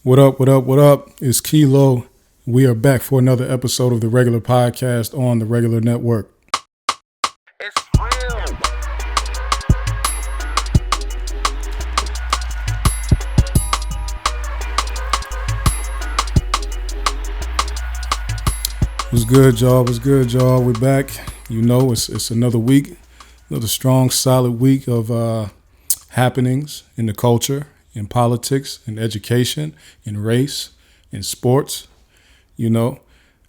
What up, what up, what up? It's Kilo. We are back for another episode of the Regular Podcast on the Regular Network. It's real. What's good, y'all? What's good, y'all? We're back. You know, it's another week, another strong, solid week of happenings in the culture, in politics, in education, in race, in sports. You know,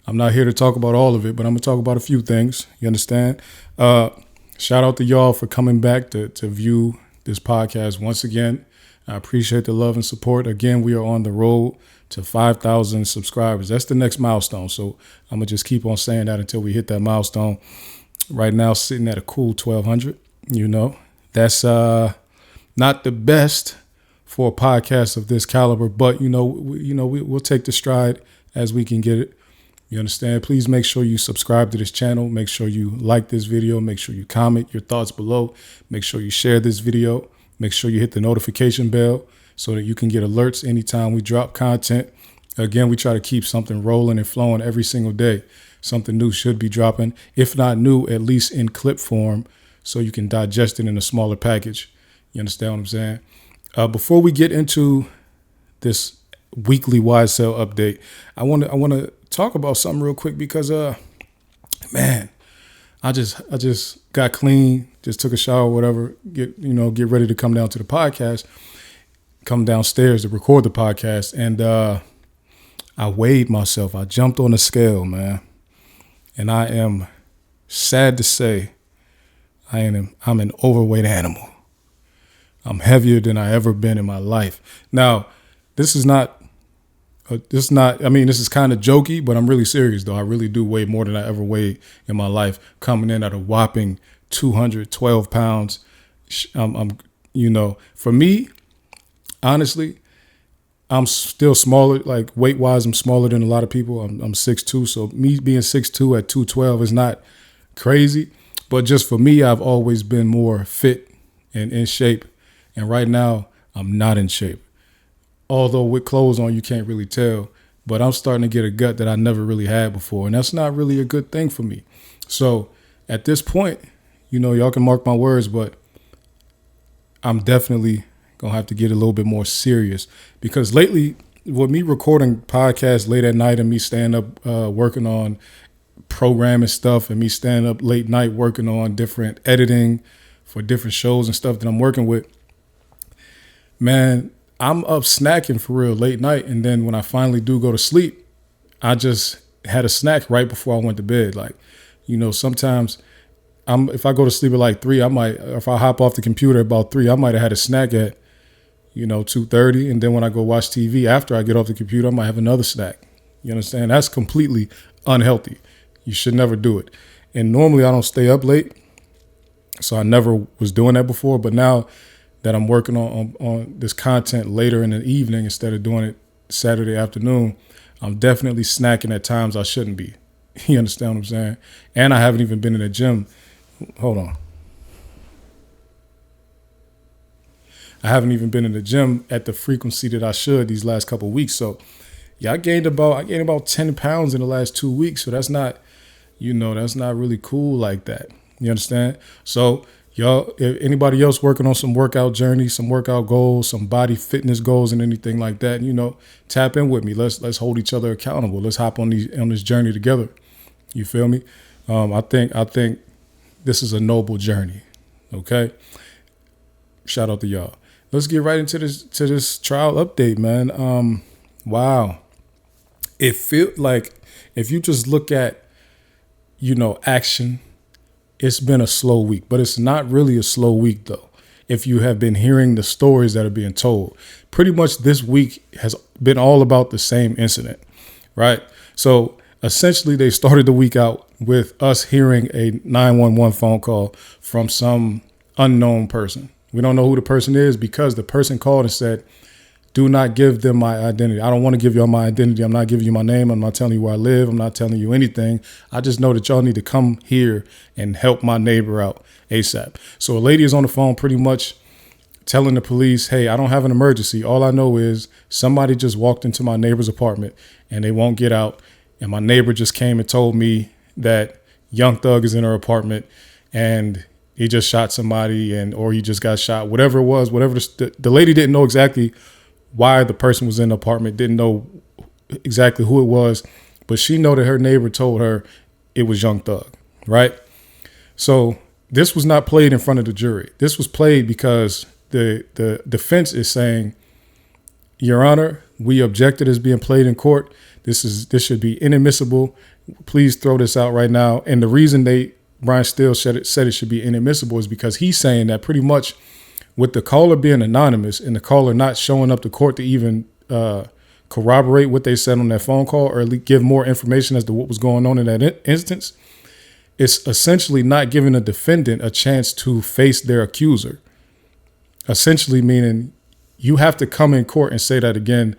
I'm not here to talk about all of it, but I'm going to talk about a few things. You understand? Shout out to y'all for coming back to view this podcast once again. I appreciate the love and support. Again, we are on the road to 5,000 subscribers. That's the next milestone. So I'm going to just keep on saying that until we hit that milestone. Right now, sitting at a cool 1,200. You know, that's not the best for a podcast of this caliber, but we'll take the stride as we can get it. You understand? Please make sure you subscribe to this channel. Make sure you like this video. Make sure you comment your thoughts below. Make sure you share this video. Make sure you hit the notification bell so that you can get alerts anytime we drop content. Again, we try to keep something rolling and flowing every single day. Something new should be dropping. If not new, at least in clip form so you can digest it in a smaller package. You understand what I'm saying? Before we get into this weekly YSL update, I want to talk about something real quick because, man, I just got clean, just took a shower, whatever, get ready to come down to the podcast, come downstairs to record the podcast. And I weighed myself. I jumped on the scale, man. And I am sad to say I'm an overweight animal. I'm heavier than I ever been in my life. Now, this is kind of jokey, but I'm really serious though. I really do weigh more than I ever weighed in my life, coming in at a whopping 212 pounds. For me, honestly, I'm still smaller, like weight wise, I'm smaller than a lot of people. I'm 6'2", so me being 6'2" at 212 is not crazy. But just for me, I've always been more fit and in shape. And right now, I'm not in shape. Although with clothes on, you can't really tell. But I'm starting to get a gut that I never really had before. And that's not really a good thing for me. So at this point, y'all can mark my words, but I'm definitely going to have to get a little bit more serious. Because lately, with me recording podcasts late at night and me staying up working on programming stuff and me staying up late night working on different editing for different shows and stuff that I'm working with, man, I'm up snacking for real late night. And then when I finally do go to sleep, I just had a snack right before I went to bed. Like, sometimes if I go to sleep at like 3, if I hop off the computer about 3, I might have had a snack at, 2:30. And then when I go watch TV after I get off the computer, I might have another snack. You understand? That's completely unhealthy. You should never do it. And normally I don't stay up late. So I never was doing that before. But now that I'm working on this content later in the evening instead of doing it Saturday afternoon, I'm definitely snacking at times I shouldn't be. You understand what I'm saying? And I haven't even been in the gym. Hold on. I haven't even been in the gym at the frequency that I should these last couple of weeks. So yeah, I gained about 10 pounds in the last 2 weeks. So that's not, that's not really cool like that. You understand? So y'all, if anybody else working on some workout journey, some workout goals, some body fitness goals and anything like that, tap in with me. Let's hold each other accountable. Let's hop on this journey together. You feel me? I think this is a noble journey. Okay. Shout out to y'all. Let's get right into this trial update, man. Wow. It feels like if you just look at, action, it's been a slow week, but it's not really a slow week though. If you have been hearing the stories that are being told, pretty much this week has been all about the same incident, right? So essentially they started the week out with us hearing a 911 phone call from some unknown person. We don't know who the person is because the person called and said, do not give them my identity. I don't want to give y'all my identity. I'm not giving you my name. I'm not telling you where I live. I'm not telling you anything. I just know that y'all need to come here and help my neighbor out ASAP. So a lady is on the phone pretty much telling the police, hey, I don't have an emergency. All I know is somebody just walked into my neighbor's apartment and they won't get out. And my neighbor just came and told me that Young Thug is in her apartment and he just shot somebody or he just got shot, whatever it was, whatever. The lady didn't know exactly why the person was in the apartment, didn't know exactly who it was, but she know that her neighbor told her it was Young Thug, right? So this was not played in front of the jury. This was played because the defense is saying, Your Honor, we objected as being played in court. This should be inadmissible. Please throw this out right now. And the reason Brian Steele said it should be inadmissible is because he's saying that pretty much with the caller being anonymous and the caller not showing up to court to even corroborate what they said on that phone call or give more information as to what was going on in that instance, it's essentially not giving a defendant a chance to face their accuser. Essentially meaning you have to come in court and say that again.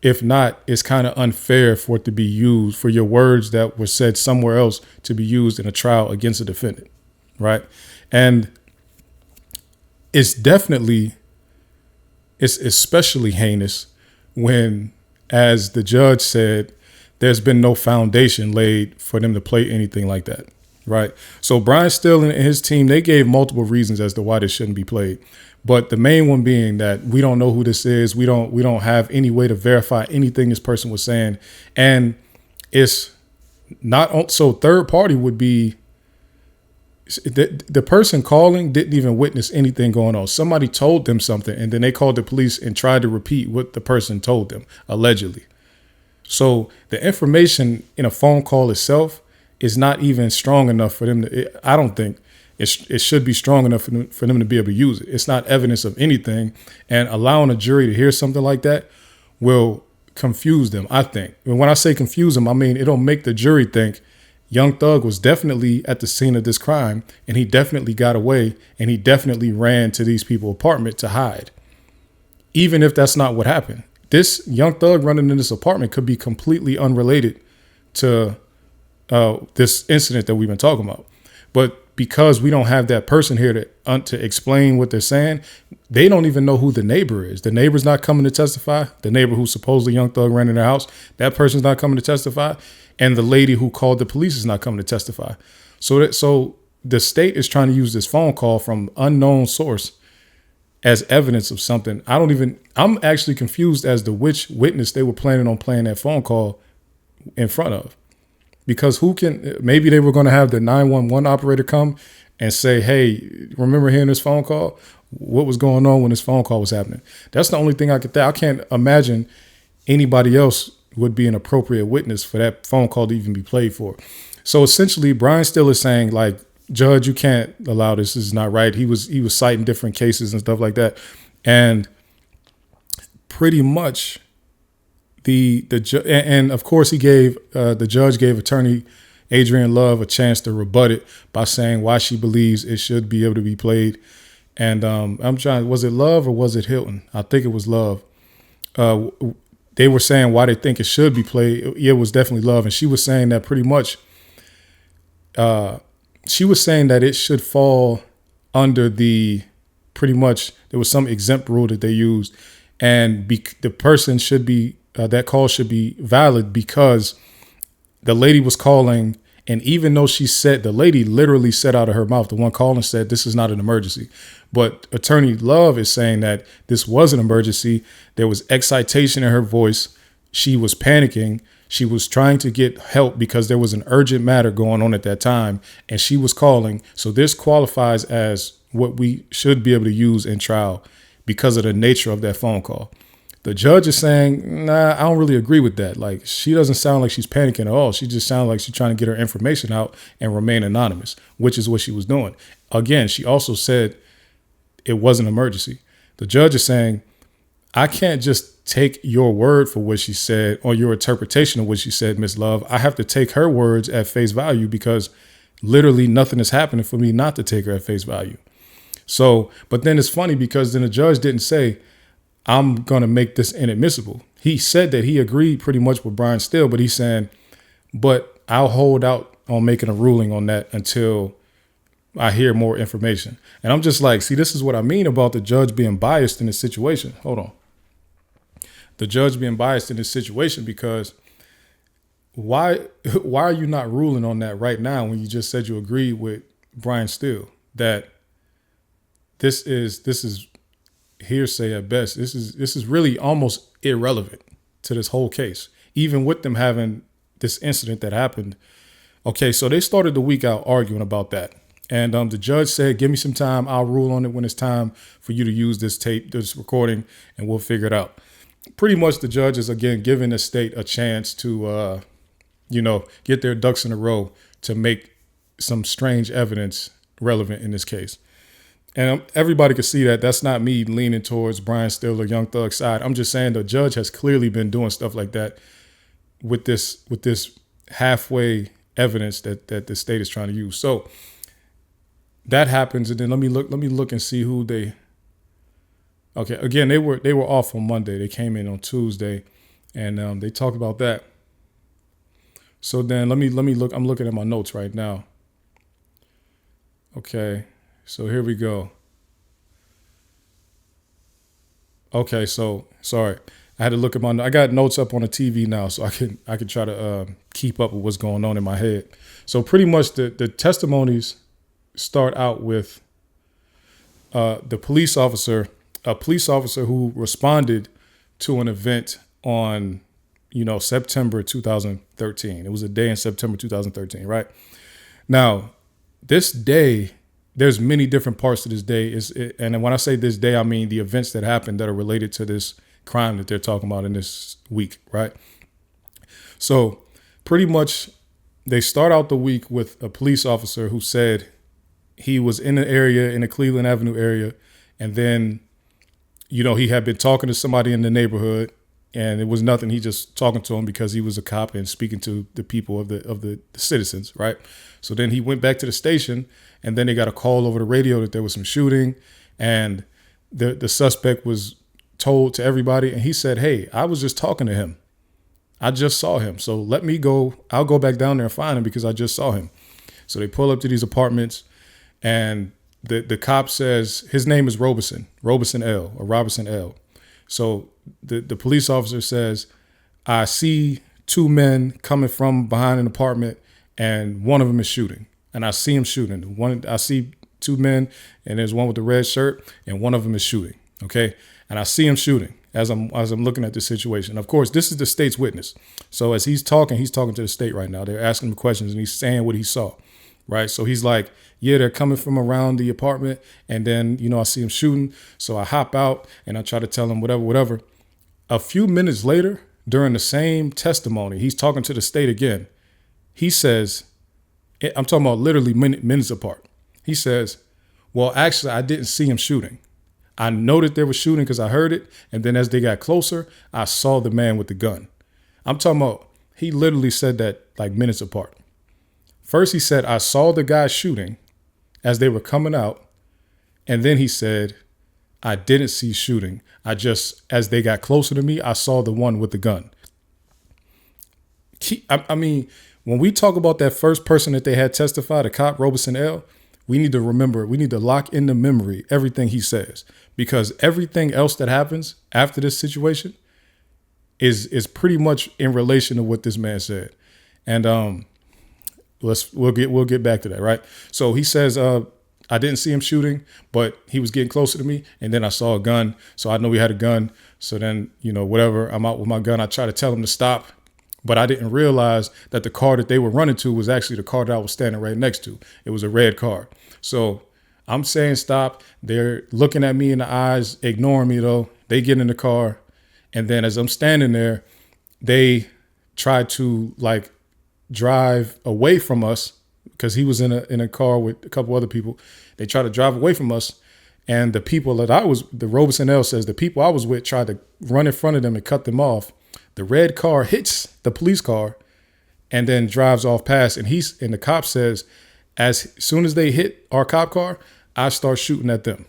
If not, it's kind of unfair for it to be used, for your words that were said somewhere else to be used in a trial against a defendant, right? And it's especially heinous when, as the judge said, there's been no foundation laid for them to play anything like that, right? So Brian Steele and his team, they gave multiple reasons as to why this shouldn't be played. But the main one being that we don't know who this is. We don't have any way to verify anything this person was saying. And it's not so third party would be the person calling didn't even witness anything going on. Somebody told them something and then they called the police and tried to repeat what the person told them, allegedly. So the information in a phone call itself is not even strong enough for them to, I don't think, it should be strong enough for them to be able to use it. It's not evidence of anything. And allowing a jury to hear something like that will confuse them, I think. And when I say confuse them, I mean it'll make the jury think Young Thug was definitely at the scene of this crime and he definitely got away and he definitely ran to these people's apartment to hide. Even if that's not what happened. This Young Thug running in this apartment could be completely unrelated to this incident that we've been talking about. But because we don't have that person here to explain what they're saying, they don't even know who the neighbor is. The neighbor's not coming to testify. The neighbor who supposedly Young Thug ran in their house, that person's not coming to testify. And the lady who called the police is not coming to testify. So the state is trying to use this phone call from unknown source as evidence of something. I'm actually confused as to which witness they were planning on playing that phone call in front of. Because maybe they were going to have the 911 operator come and say, hey, remember hearing this phone call? What was going on when this phone call was happening? That's the only thing I could think. I can't imagine anybody else would be an appropriate witness for that phone call to even be played for. So essentially, Brian Steele is saying, like, Judge, you can't allow this. This is not right. He was citing different cases and stuff like that. And pretty much and of course the judge gave attorney Adrian Love a chance to rebut it by saying why she believes it should be able to be played. And was it Love or was it Hilton? I think it was Love. They were saying why they think it should be played. It was definitely Love. And she was saying that pretty much, she was saying that it should fall under there was some exempt rule that they used. And the person should be, that call should be valid because the lady was calling. And even though the lady literally said out of her mouth, the one calling said, this is not an emergency. But Attorney Love is saying that this was an emergency. There was excitation in her voice. She was panicking. She was trying to get help because there was an urgent matter going on at that time. And she was calling. So this qualifies as what we should be able to use in trial because of the nature of that phone call. The judge is saying, nah, I don't really agree with that. Like, she doesn't sound like she's panicking at all. She just sounds like she's trying to get her information out and remain anonymous, which is what she was doing. Again, she also said it was an emergency. The judge is saying, I can't just take your word for what she said or your interpretation of what she said, Miss Love. I have to take her words at face value because literally nothing is happening for me not to take her at face value. So, but then it's funny because then the judge didn't say, I'm going to make this inadmissible. He said that he agreed pretty much with Brian Steele, but he's saying, but I'll hold out on making a ruling on that until I hear more information. And I'm just like, see, this is what I mean about the judge being biased in this situation. Hold on. The judge being biased in this situation, because why are you not ruling on that right now when you just said you agree with Brian Steele that this is hearsay at best. This is really almost irrelevant to this whole case, even with them having this incident that happened. Okay, so they started the week out arguing about that. And the judge said, give me some time. I'll rule on it when it's time for you to use this tape, this recording, and we'll figure it out. Pretty much the judge is, again, giving the state a chance to, get their ducks in a row to make some strange evidence relevant in this case. And everybody could see that. That's not me leaning towards Brian Steele or Young Thug's side. I'm just saying the judge has clearly been doing stuff like that with this halfway evidence that the state is trying to use. So that happens, and then let me look and see who they. Okay, again, they were off on Monday. They came in on Tuesday, and they talked about that. So then let me look. I'm looking at my notes right now. Okay, so here we go. Okay, so sorry, I had to look at I got notes up on the TV now, so I can try to keep up with what's going on in my head. So pretty much the testimonies start out with a police officer who responded to an event on, September 2013. It was a day in September 2013, right? Now, this day, there's many different parts to this day. And when I say this day, I mean the events that happened that are related to this crime that they're talking about in this week, right? So pretty much they start out the week with a police officer who said he was in an area, in the Cleveland Avenue area, and then, he had been talking to somebody in the neighborhood, and it was nothing. He just talking to him because he was a cop and speaking to the people of the citizens, right? So then he went back to the station, and then they got a call over the radio that there was some shooting, and the suspect was told to everybody, and he said, "Hey, I was just talking to him. I just saw him. So let me go. I'll go back down there and find him because I just saw him." So they pull up to these apartments, and the cop says his name is Robinson L. So the police officer says, "I see two men coming from behind an apartment, and one of them is shooting. And I see him shooting. I see two men, and there's one with the red shirt, and one of them is shooting. Okay, and I see him shooting as I'm looking at this situation. Of course, this is the state's witness. So as he's talking to the state right now. They're asking him questions, and he's saying what he saw." Right. So he's like, "Yeah, they're coming from around the apartment. And then, I see him shooting. So I hop out and I try to tell him whatever. A few minutes later, during the same testimony, he's talking to the state again. He says, I'm talking about literally minutes apart. He says, "Well, actually, I didn't see him shooting. I know that they were shooting because I heard it. And then as they got closer, I saw the man with the gun." I'm talking about, he literally said that like minutes apart. First, he said, "I saw the guy shooting as they were coming out." And then he said, "I didn't see shooting. As they got closer to me, I saw the one with the gun." I mean, when we talk about that first person that they had testify, the cop, Robinson L., we need to lock in the memory everything he says, because everything else that happens after this situation is pretty much in relation to what this man said. And, we'll get back to that, right? So he says, "I didn't see him shooting, but he was getting closer to me, and then I saw a gun, so I know he had a gun. So then, whatever, I'm out with my gun. I try to tell him to stop, but I didn't realize that the car that they were running to was actually the car that I was standing right next to. It was a red car. So I'm saying stop. They're looking at me in the eyes, ignoring me though. They get in the car, and then as I'm standing there, they try to drive away from us because he was in a car with a couple other people. They tried to drive away from us. And the people the Robinson L says the people I was with tried to run in front of them and cut them off. The red car hits the police car and then drives off past. And the cop says, as soon as they hit our cop car, I start shooting at them.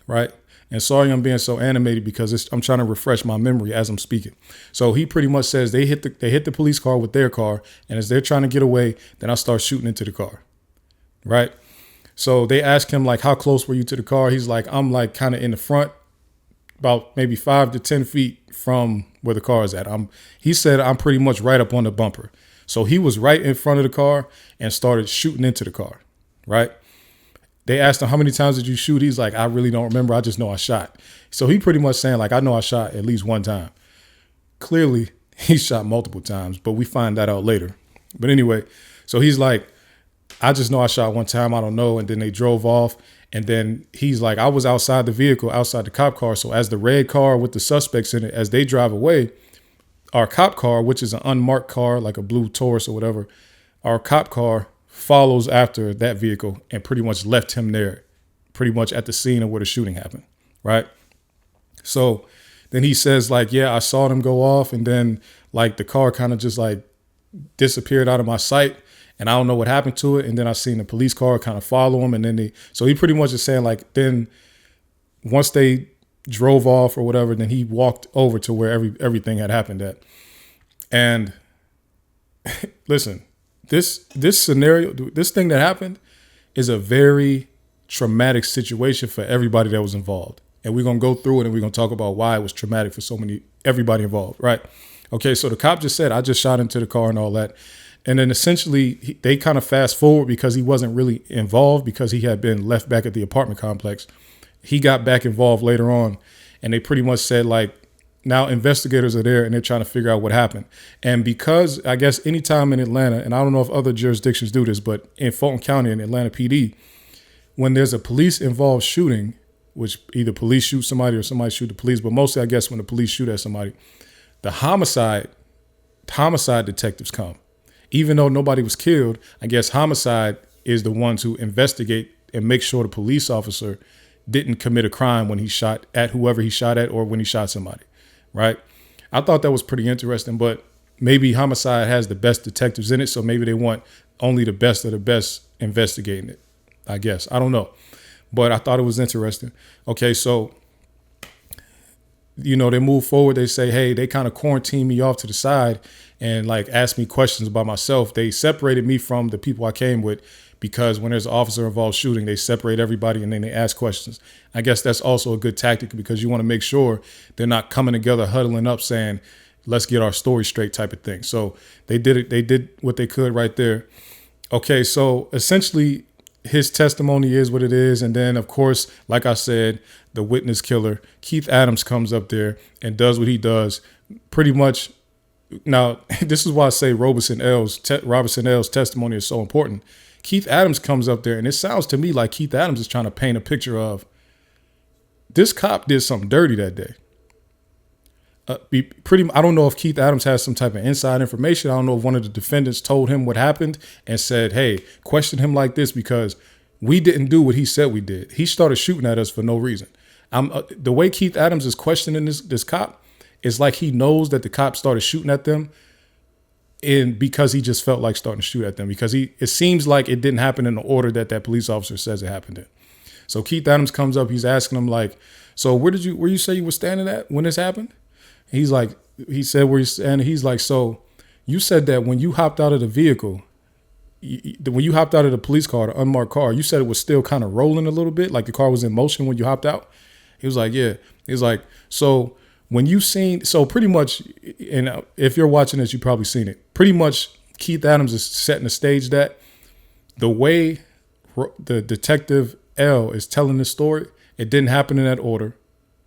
Right. And sorry, I'm being so animated because I'm trying to refresh my memory as I'm speaking. So he pretty much says they hit the police car with their car. And as they're trying to get away, then I start shooting into the car. Right. So they asked him like, how close were you to the car? He's like, I'm like kind of in the front, about maybe 5 to 10 feet from where the car is at. He said I'm pretty much right up on the bumper. So he was right in front of the car and started shooting into the car, right? They asked him, how many times did you shoot? He's like, I really don't remember. I just know I shot. So he pretty much saying like, I know I shot at least one time. Clearly, he shot multiple times, but we find that out later. But anyway, so he's like, I just know I shot one time. I don't know. And then they drove off. And then he's like, I was outside the vehicle, outside the cop car. So as the red car with the suspects in it, as they drive away, our cop car, which is an unmarked car, like a blue Taurus or whatever, our cop car follows after that vehicle and pretty much left him there, pretty much at the scene of where the shooting happened, right? So then he says like, yeah, I saw them go off, and then like the car kind of just like disappeared out of my sight, and I don't know what happened to it. And then I seen the police car kind of follow him, and then so he pretty much is saying like, then once they drove off or whatever, then he walked over to where everything had happened at. And listen, this scenario, this thing that happened is a very traumatic situation for everybody that was involved. And we're going to go through it, and we're going to talk about why it was traumatic for everybody involved, right? Okay, so the cop just said, I just shot into the car and all that. And then essentially they kind of fast forward because he wasn't really involved because he had been left back at the apartment complex. He got back involved later on, and they pretty much said like, now investigators are there and they're trying to figure out what happened. And because I guess anytime in Atlanta, and I don't know if other jurisdictions do this, but in Fulton County and Atlanta PD, when there's a police involved shooting, which either police shoot somebody or somebody shoot the police, but mostly I guess when the police shoot at somebody, the homicide detectives come. Even though nobody was killed, I guess homicide is the ones who investigate and make sure the police officer didn't commit a crime when he shot at whoever he shot at or when he shot somebody, right? I thought that was pretty interesting, but maybe homicide has the best detectives in it, so maybe they want only the best of the best investigating it, I guess. I don't know, but I thought it was interesting. Okay, so, you know, they move forward. They say, hey, they kind of quarantined me off to the side and like asked me questions about myself. They separated me from the people I came with because when there's an officer involved shooting, they separate everybody and then they ask questions. I guess that's also a good tactic because you want to make sure they're not coming together, huddling up saying, let's get our story straight type of thing. So they did it. They did what they could right there. Okay, so essentially his testimony is what it is. And then, of course, like I said, the witness killer, Keith Adams, comes up there and does what he does pretty much. Now, this is why I say Robertson L's testimony is so important. Keith Adams comes up there and it sounds to me like Keith Adams is trying to paint a picture of this cop did something dirty that day. I don't know if Keith Adams has some type of inside information. I don't know if one of the defendants told him what happened and said, hey, question him like this because we didn't do what he said we did. He started shooting at us for no reason. The way Keith Adams is questioning this cop is like he knows that the cop started shooting at them and because he just felt like starting to shoot at them because it seems like it didn't happen in the order that police officer says it happened in. So Keith Adams comes up, he's asking him like, so where you say you were standing at when this happened? He's like, he said where he's standing. He's like, so you said that when you hopped out of the vehicle, when you hopped out of the police car, the unmarked car, you said it was still kind of rolling a little bit, like the car was in motion when you hopped out. He was like, yeah. He was like, so when you seen, so pretty much, and if you're watching this, you've probably seen it. Pretty much Keith Adams is setting the stage that the way the detective L is telling this story, it didn't happen in that order.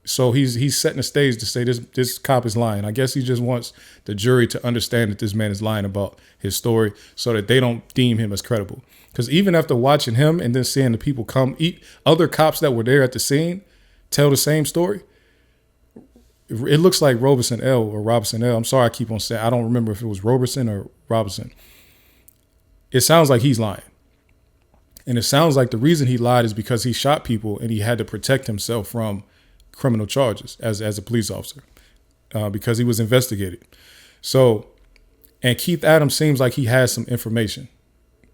So he's setting the stage to say this cop is lying. I guess he just wants the jury to understand that this man is lying about his story so that they don't deem him as credible. Because even after watching him and then seeing the people come, other cops that were there at the scene tell the same story, it looks like Robertson L. I'm sorry, I keep on saying, I don't remember if it was Robertson or Robinson. It sounds like he's lying. And it sounds like the reason he lied is because he shot people and he had to protect himself from criminal charges as a police officer because he was investigated. So, and Keith Adams seems like he has some information.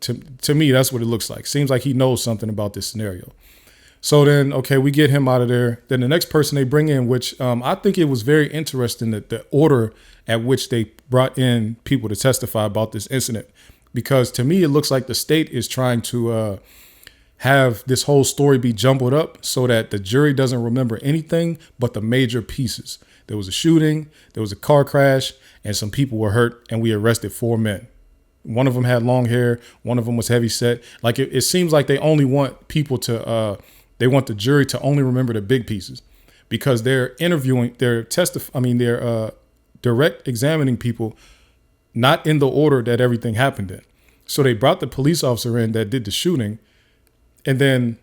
To me, that's what it looks like. Seems like he knows something about this scenario. So then, okay, we get him out of there. Then the next person they bring in, which I think it was very interesting that the order at which they brought in people to testify about this incident, because to me, it looks like the state is trying to have this whole story be jumbled up so that the jury doesn't remember anything but the major pieces. There was a shooting, there was a car crash, and some people were hurt, and we arrested 4 men. One of them had long hair. One of them was heavy set. Like it seems like they only want people to, they want the jury to only remember the big pieces, because they're interviewing, they're direct examining people, not in the order that everything happened in. So they brought the police officer in that did the shooting. And then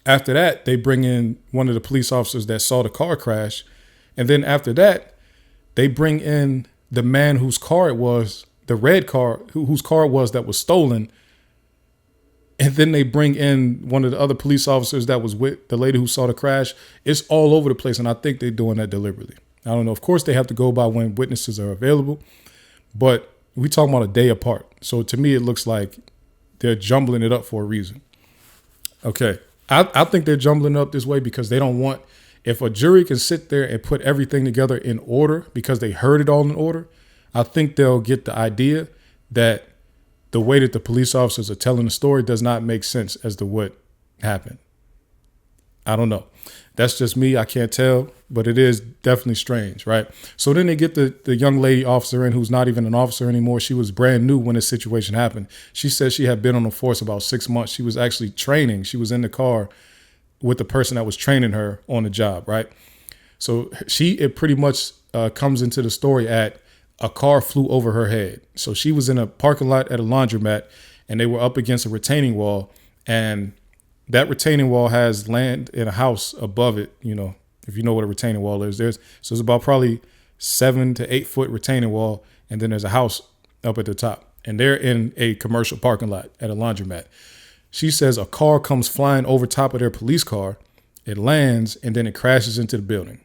after that, they bring in one of the police officers that saw the car crash. And then after that, they bring in the man whose car it was, the red car, whose car it was that was stolen. And then they bring in one of the other police officers that was with the lady who saw the crash. It's all over the place. And I think they're doing that deliberately. I don't know. Of course, they have to go by when witnesses are available. But we talking about a day apart. So to me, it looks like they're jumbling it up for a reason. Okay. I think they're jumbling it up this way because they don't want, if a jury can sit there and put everything together in order because they heard it all in order, I think they'll get the idea that the way that the police officers are telling the story does not make sense as to what happened. I don't know. That's just me. I can't tell, but it is definitely strange, right? So then they get the young lady officer in who's not even an officer anymore. She was brand new when this situation happened. She said she had been on the force about 6 months. She was actually training. She was in the car with the person that was training her on the job, right? So it pretty much comes into the story at a car flew over her head. So she was in a parking lot at a laundromat and they were up against a retaining wall, and that retaining wall has land in a house above it. You know, if you know what a retaining wall is, so it's about probably 7 to 8 foot retaining wall. And then there's a house up at the top, and they're in a commercial parking lot at a laundromat. She says a car comes flying over top of their police car. It lands and then it crashes into the building.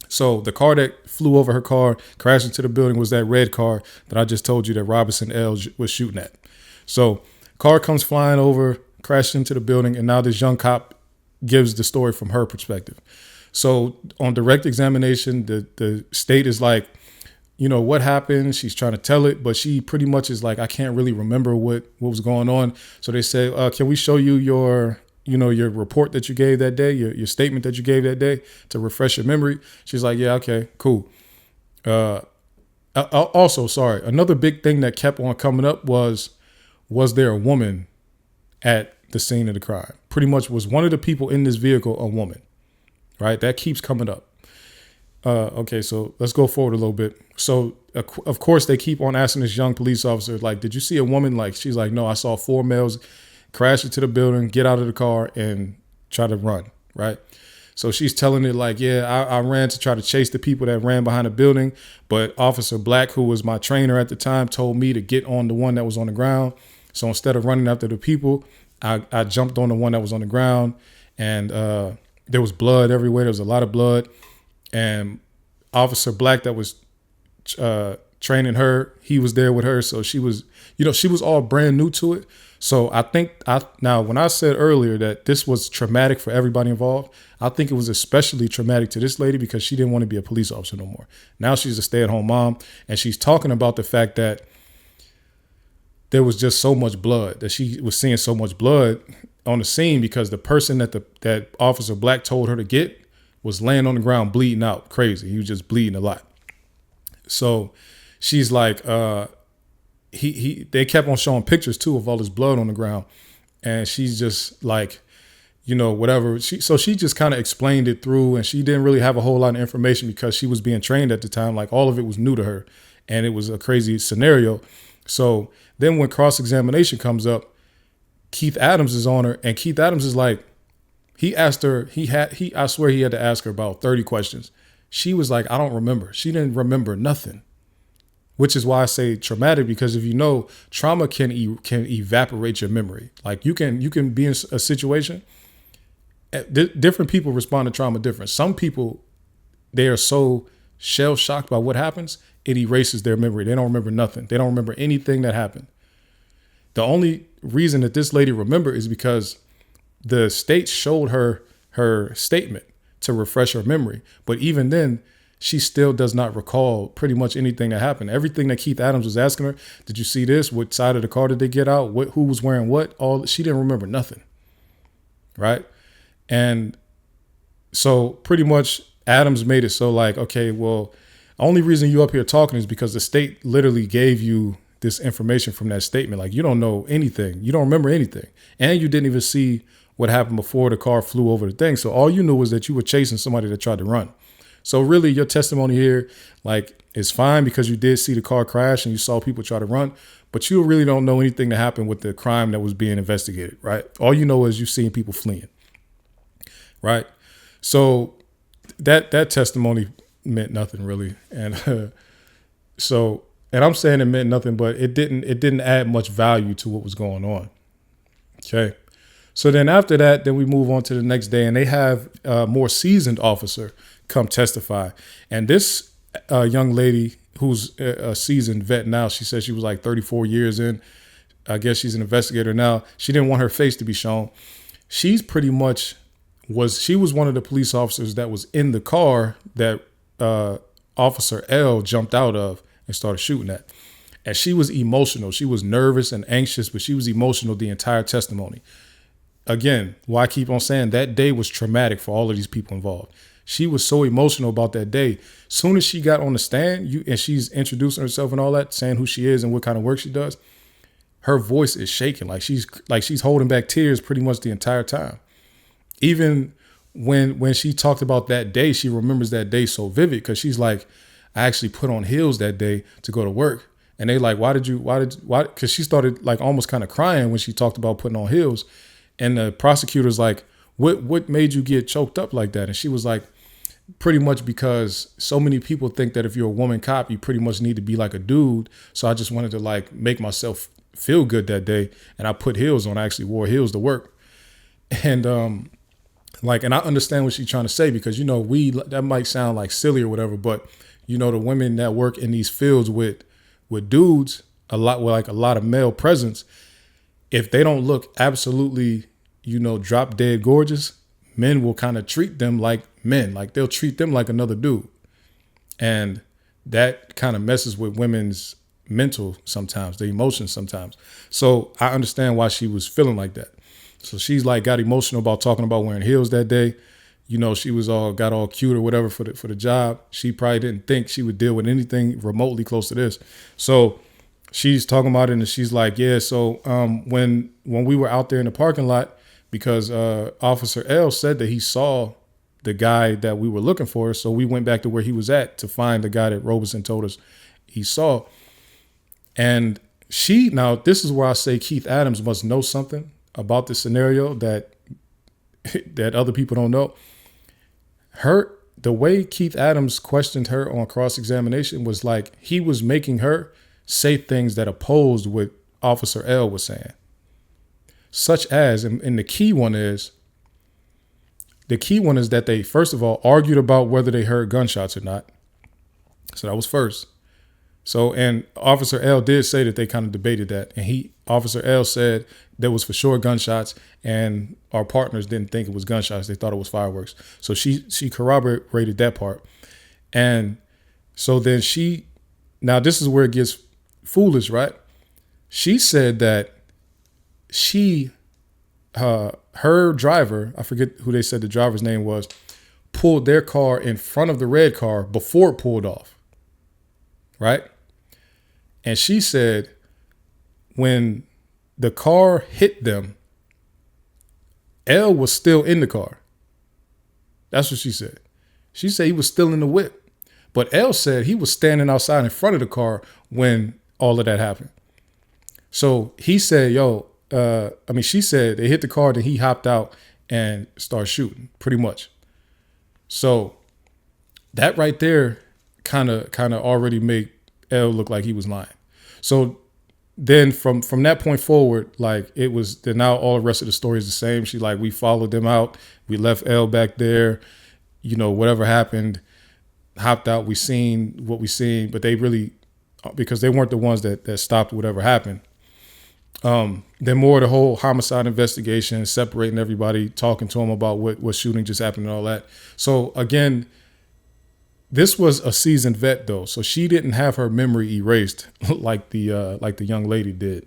So the car that flew over her car, crashed into the building, was that red car that I just told you that Robinson L was shooting at. So car comes flying over, crashed into the building, and now this young cop gives the story from her perspective. So on direct examination, the state is like, you know, what happened? She's trying to tell it, but she pretty much is like, I can't really remember what was going on. So they say, can we show you your report that you gave that day, your statement that you gave that day to refresh your memory? She's like, yeah, okay, cool. Also, sorry, another big thing that kept on coming up was there a woman at the scene of the crime? Pretty much, was one of the people in this vehicle a woman, right? That keeps coming up. Okay, so let's go forward a little bit. So, of course, they keep on asking this young police officer, like, did you see a woman? Like, she's like, no, I saw 4 males crash into the building, get out of the car, and try to run, right? So she's telling it like, yeah, I ran to try to chase the people that ran behind the building, but Officer Black, who was my trainer at the time, told me to get on the one that was on the ground. So instead of running after the people, I jumped on the one that was on the ground, and there was blood everywhere. There was a lot of blood. And Officer Black that was training her, he was there with her. So she was all brand new to it. So I think now when I said earlier that this was traumatic for everybody involved, I think it was especially traumatic to this lady because she didn't want to be a police officer no more. Now she's a stay-at-home mom, and she's talking about the fact that there was just so much blood, that she was seeing so much blood on the scene because the person that Officer Black told her to get was laying on the ground bleeding out crazy. He was just bleeding a lot. So she's like, they kept on showing pictures too of all this blood on the ground. And she's just like, whatever. So she just kind of explained it through, and she didn't really have a whole lot of information because she was being trained at the time. Like, all of it was new to her, and it was a crazy scenario. So then when cross-examination comes up, Keith Adams is on her, and Keith Adams is like, he asked her, I swear he had to ask her about 30 questions. She was like, I don't remember. She didn't remember nothing, which is why I say traumatic, because if you know, trauma can evaporate your memory. Like you can be in a situation, different people respond to trauma different. Some people, they are so shell shocked by what happens, it erases their memory. They don't remember nothing. They don't remember anything that happened. The only reason that this lady remembered is because the state showed her statement to refresh her memory. But even then, she still does not recall pretty much anything that happened. Everything that Keith Adams was asking her, did you see this? What side of the car did they get out? Who was wearing what? She didn't remember nothing. right? And so pretty much Adams made it so like, okay, well, only reason you up here talking is because the state literally gave you this information from that statement. Like, you don't know anything. You don't remember anything. And you didn't even see what happened before the car flew over the thing. So all you knew was that you were chasing somebody that tried to run. So really your testimony here, like, is fine because you did see the car crash and you saw people try to run, but you really don't know anything that happened with the crime that was being investigated, right? All you know is you've seen people fleeing, right? So that testimony meant nothing really. And and I'm saying it meant nothing, but it didn't add much value to what was going on. Okay. So then after that, then we move on to the next day and they have a more seasoned officer come testify. And this young lady who's a seasoned vet now, she said she was like 34 years in. I guess she's an investigator now. She didn't want her face to be shown. She's pretty much she was one of the police officers that was in the car that Officer L jumped out of and started shooting at. And she was emotional. She was nervous and anxious, but she was emotional the entire testimony. Again, why I keep on saying that day was traumatic for all of these people involved. She was so emotional about that day. Soon as she got on the stand, and she's introducing herself and all that, saying who she is and what kind of work she does, her voice is shaking, like she's holding back tears pretty much the entire time. Even when she talked about that day, she remembers that day so vivid because she's like, I actually put on heels that day to go to work. And they like, why? Because she started like almost kind of crying when she talked about putting on heels. And the prosecutor's like, what made you get choked up like that? And she was like, pretty much because so many people think that if you're a woman cop, you pretty much need to be like a dude. So I just wanted to like make myself feel good that day. And I put heels on. I actually wore heels to work. And and I understand what she's trying to say because, that might sound like silly or whatever, but the women that work in these fields with dudes, a lot of male presence, if they don't look absolutely, drop dead gorgeous, men will kind of treat them like men, like they'll treat them like another dude. And that kind of messes with women's mental sometimes, their emotions sometimes. So I understand why she was feeling like that. So she's like got emotional about talking about wearing heels that day. She was got all cute or whatever for the job. She probably didn't think she would deal with anything remotely close to this. So she's talking about it and she's like, yeah. So when we were out there in the parking lot, because Officer L said that he saw the guy that we were looking for. So we went back to where he was at to find the guy that Robeson told us he saw. And now this is where I say Keith Adams must know something about this scenario that other people don't know. The way Keith Adams questioned her on cross-examination was like he was making her say things that opposed what Officer L was saying. Such as, and the key one is that they, first of all, argued about whether they heard gunshots or not. So that was first. So, and Officer L did say that they kind of debated that. And Officer L said there was for sure gunshots and our partners didn't think it was gunshots. They thought it was fireworks. So she corroborated that part. And so then now this is where it gets foolish, right? She said that her driver, I forget who they said the driver's name was, pulled their car in front of the red car before it pulled off. Right? And she said when the car hit them, L was still in the car. That's what she said. She said he was still in the whip. But L said he was standing outside in front of the car when all of that happened. So he said, she said they hit the car, then he hopped out and started shooting, pretty much. So that right there kind of already made L look like he was lying. So then from that point forward, like it was, then now all the rest of the story is the same. She like, we followed them out. We left L back there, whatever happened, hopped out. We seen what we seen, but they really, because they weren't the ones that stopped whatever happened. Then more the whole homicide investigation, separating everybody, talking to them about what shooting just happened and all that. So again, this was a seasoned vet though, so she didn't have her memory erased like the young lady did.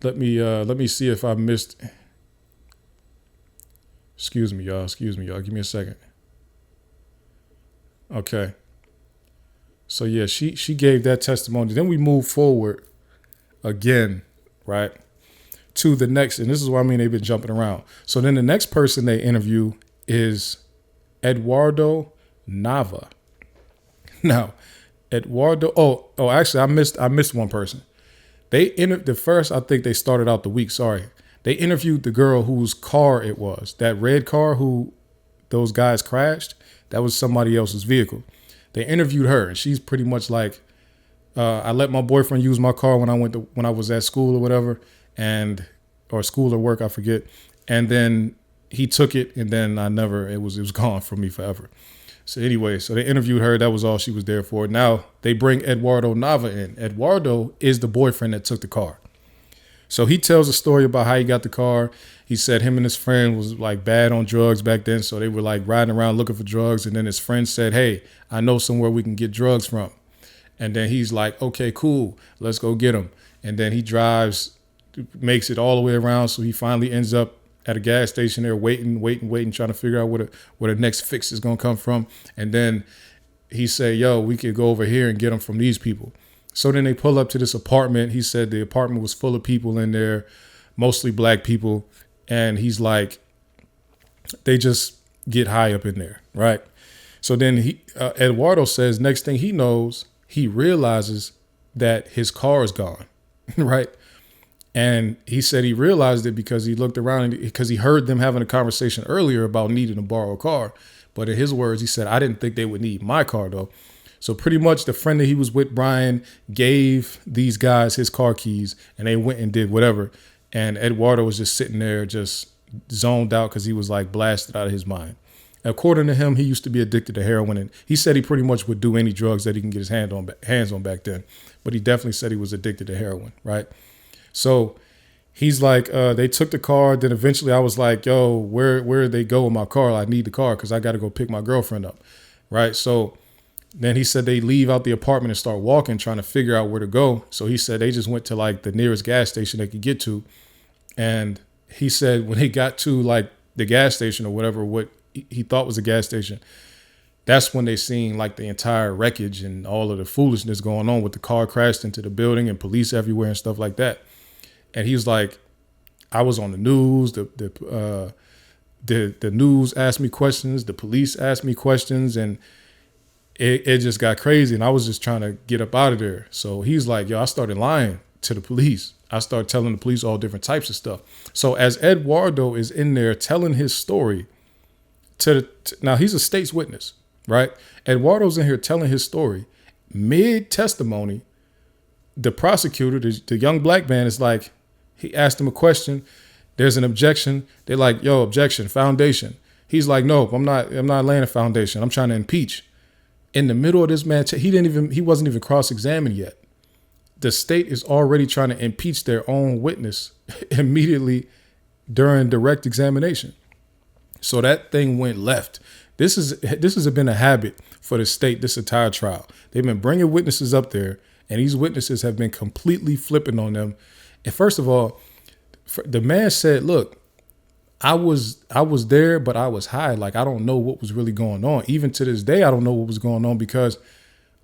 Let me see if I missed Excuse me, y'all. Excuse me, y'all. Give me a second. Okay. So yeah, she gave that testimony. Then we move forward again, right, to the next, and this is what I mean they've been jumping around. So then the next person they interview is Eduardo Nava. Now, Eduardo. Actually, I missed one person. The first. I think they started out the week. Sorry, they interviewed the girl whose car it was. That red car who those guys crashed. That was somebody else's vehicle. They interviewed her, and she's pretty much like, I let my boyfriend use my car when I was at school or whatever, or school or work, I forget. And then he took it, and then it was gone from me forever. So anyway, so they interviewed her. That was all she was there for. Now they bring Eduardo Nava in. Eduardo is the boyfriend that took the car. So he tells a story about how he got the car. He said him and his friend was like bad on drugs back then. So they were like riding around looking for drugs. And then his friend said, hey, I know somewhere we can get drugs from. And then he's like, okay, cool. Let's go get them. And then he drives, makes it all the way around. So he finally ends up at a gas station there waiting, trying to figure out where the next fix is going to come from. And then he said, yo, we could go over here and get them from these people. So then they pull up to this apartment. He said the apartment was full of people in there, mostly black people. And he's like, they just get high up in there, right? So then Eduardo says next thing he knows, he realizes that his car is gone, right? And he said he realized it because he looked around because he heard them having a conversation earlier about needing to borrow a car. But in his words, he said, I didn't think they would need my car, though. So pretty much the friend that he was with, Brian, gave these guys his car keys and they went and did whatever. And Eduardo was just sitting there just zoned out because he was like blasted out of his mind. According to him, he used to be addicted to heroin. And he said he pretty much would do any drugs that he can get his hands on back then. But he definitely said he was addicted to heroin, right? So he's like, they took the car. Then eventually I was like, yo, where did they go with my car? I need the car because I got to go pick my girlfriend up, right? So then he said they leave out the apartment and start walking, trying to figure out where to go. So he said they just went to like the nearest gas station they could get to. And he said when they got to like the gas station or whatever, what he thought was a gas station, that's when they seen like the entire wreckage and all of the foolishness going on with the car crashed into the building and police everywhere and stuff like that. And he was like, I was on the news. The news asked me questions. The police asked me questions, and it just got crazy. And I was just trying to get up out of there. So he's like, yo, I started lying to the police. I started telling the police all different types of stuff. So as Eduardo is in there telling his story now he's a state's witness, right? Eduardo's in here telling his story. Mid testimony, the prosecutor, the young black man is like, he asked him a question. There's an objection. They're like, yo, objection, foundation. He's like, no, I'm not laying a foundation. I'm trying to impeach. In the middle of this man, he wasn't even cross-examined yet. The state is already trying to impeach their own witness immediately during direct examination. So that thing went left. This has been a habit for the state this entire trial. They've been bringing witnesses up there, and these witnesses have been completely flipping on them. And first of all, the man said, look, I was there, but I was high. Like, I don't know what was really going on. Even to this day, I don't know what was going on because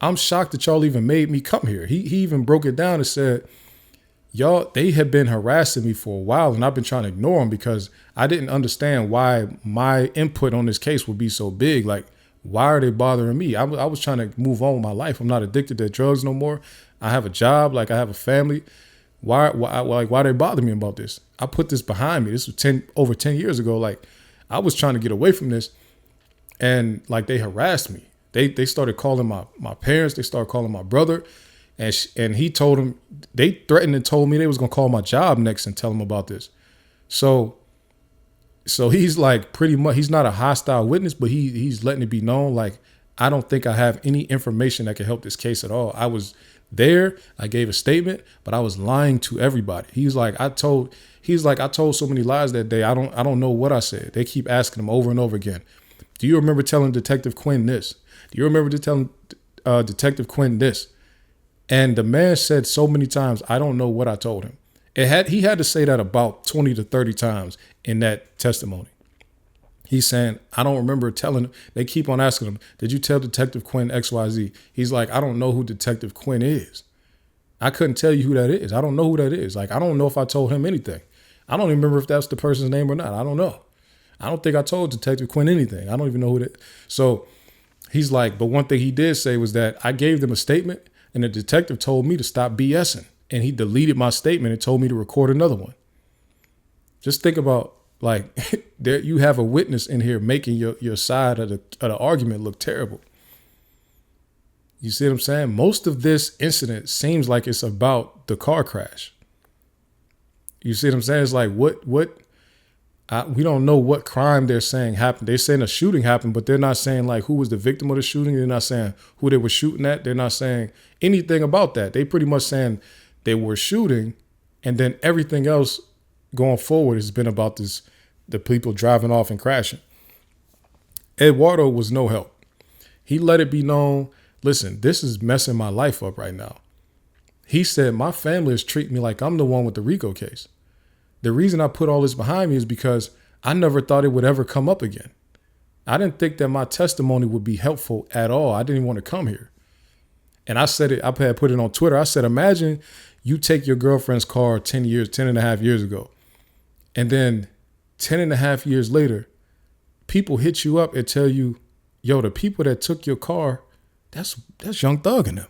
I'm shocked that y'all even made me come here. He even broke it down and said, y'all, they had been harassing me for a while, and I've been trying to ignore them because I didn't understand why my input on this case would be so big. Like, why are they bothering me? I was trying to move on with my life. I'm not addicted to drugs no more. I have a job. Like, I have a family. Why they bother me about this? I put this behind me. This was over 10 years ago. Like, I was trying to get away from this, and like they harassed me. They started calling my parents. They started calling my brother, and he told them, they threatened and told me they was gonna call my job next and tell them about this. So he's like, pretty much, he's not a hostile witness, but he's letting it be known, like, I don't think I have any information that can help this case at all. I was there, I gave a statement, but I was lying to everybody. He's like, I told so many lies that day. I don't know what I said. They keep asking him over and over again. Do you remember telling Detective Quinn this? Do you remember telling Detective Quinn this? And the man said so many times, I don't know what I told him. He had to say that about 20 to 30 times in that testimony. He's saying, I don't remember telling him. They keep on asking him, did you tell Detective Quinn XYZ? He's like, I don't know who Detective Quinn is. I couldn't tell you who that is. I don't know who that is. Like, I don't know if I told him anything. I don't even remember if that's the person's name or not. I don't know. I don't think I told Detective Quinn anything. I don't even know who that. So he's like, but one thing he did say was that I gave them a statement and the detective told me to stop BSing. And he deleted my statement and told me to record another one. Just think about, like, there you have a witness in here making your side of the argument look terrible. You see what I'm saying? Most of this incident seems like it's about the car crash. You see what I'm saying? It's like, we don't know what crime they're saying happened. They're saying a shooting happened, but they're not saying like who was the victim of the shooting. They're not saying who they were shooting at. They're not saying anything about that. They pretty much saying they were shooting, and then everything else going forward has been about the people driving off and crashing. Eduardo was no help. He let it be known, listen, this is messing my life up right now. He said, my family is treating me like I'm the one with the RICO case. The reason I put all this behind me is because I never thought it would ever come up again. I didn't think that my testimony would be helpful at all. I didn't even want to come here. And I said it, I had put it on Twitter. I said, imagine you take your girlfriend's car 10 and a half years ago. And then 10 and a half years later, people hit you up and tell you, yo, the people that took your car, that's Young Thug and them.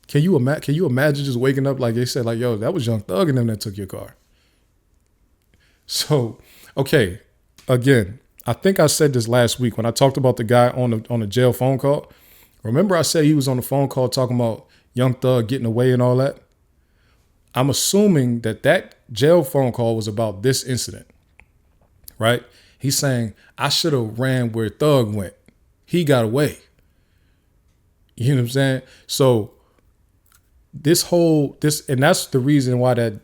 Can you imagine just waking up like they said, like, yo, that was Young Thug and them that took your car? So, okay, again, I think I said this last week when I talked about the guy on the jail phone call. Remember I said he was on the phone call talking about Young Thug getting away and all that? I'm assuming that jail phone call was about this incident, right? He's saying, I should have ran where Thug went. He got away. You know what I'm saying? So and that's the reason why that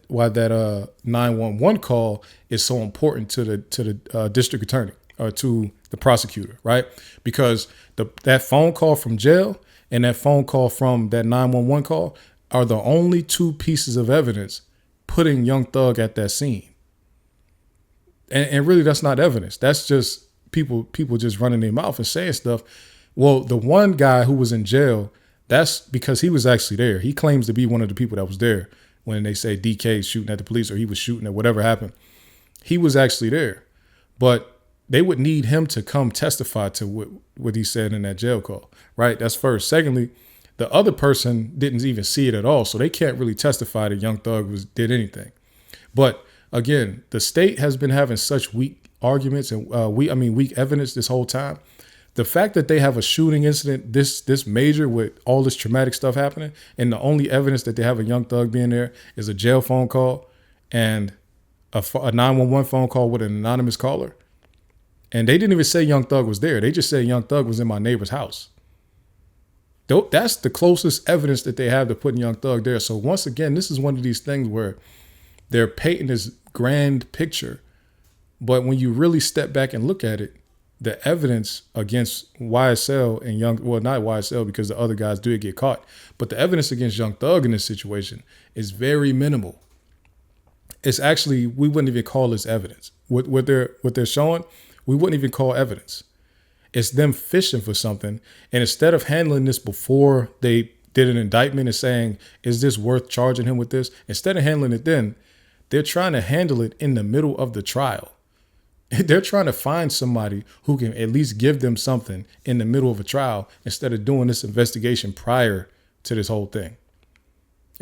911 call is so important to the district attorney or to the prosecutor, right? Because that phone call from jail and that phone call from that 911 call are the only two pieces of evidence putting Young Thug at that scene. And really, that's not evidence. That's just people just running their mouth and saying stuff. Well, the one guy who was in jail, that's because he was actually there. He claims to be one of the people that was there when they say DK shooting at the police or he was shooting at whatever happened. He was actually there. But they would need him to come testify to what he said in that jail call, right? That's first. Secondly, the other person didn't even see it at all, so they can't really testify that Young Thug did anything. But again, the state has been having such weak arguments and weak evidence this whole time. The fact that they have a shooting incident this major with all this traumatic stuff happening, and the only evidence that they have a Young Thug being there is a jail phone call and a 911 phone call with an anonymous caller. And they didn't even say Young Thug was there. They just said Young Thug was in my neighbor's house. That's the closest evidence that they have to putting Young Thug there. So once again, this is one of these things where they're painting this grand picture. But when you really step back and look at it, the evidence against YSL and not YSL because the other guys did get caught, but the evidence against Young Thug in this situation is very minimal. It's actually, we wouldn't even call this evidence. What they're showing, we wouldn't even call evidence. It's them fishing for something. And instead of handling this before they did an indictment and saying, is this worth charging him with this? Instead of handling it then, they're trying to handle it in the middle of the trial. They're trying to find somebody who can at least give them something in the middle of a trial instead of doing this investigation prior to this whole thing.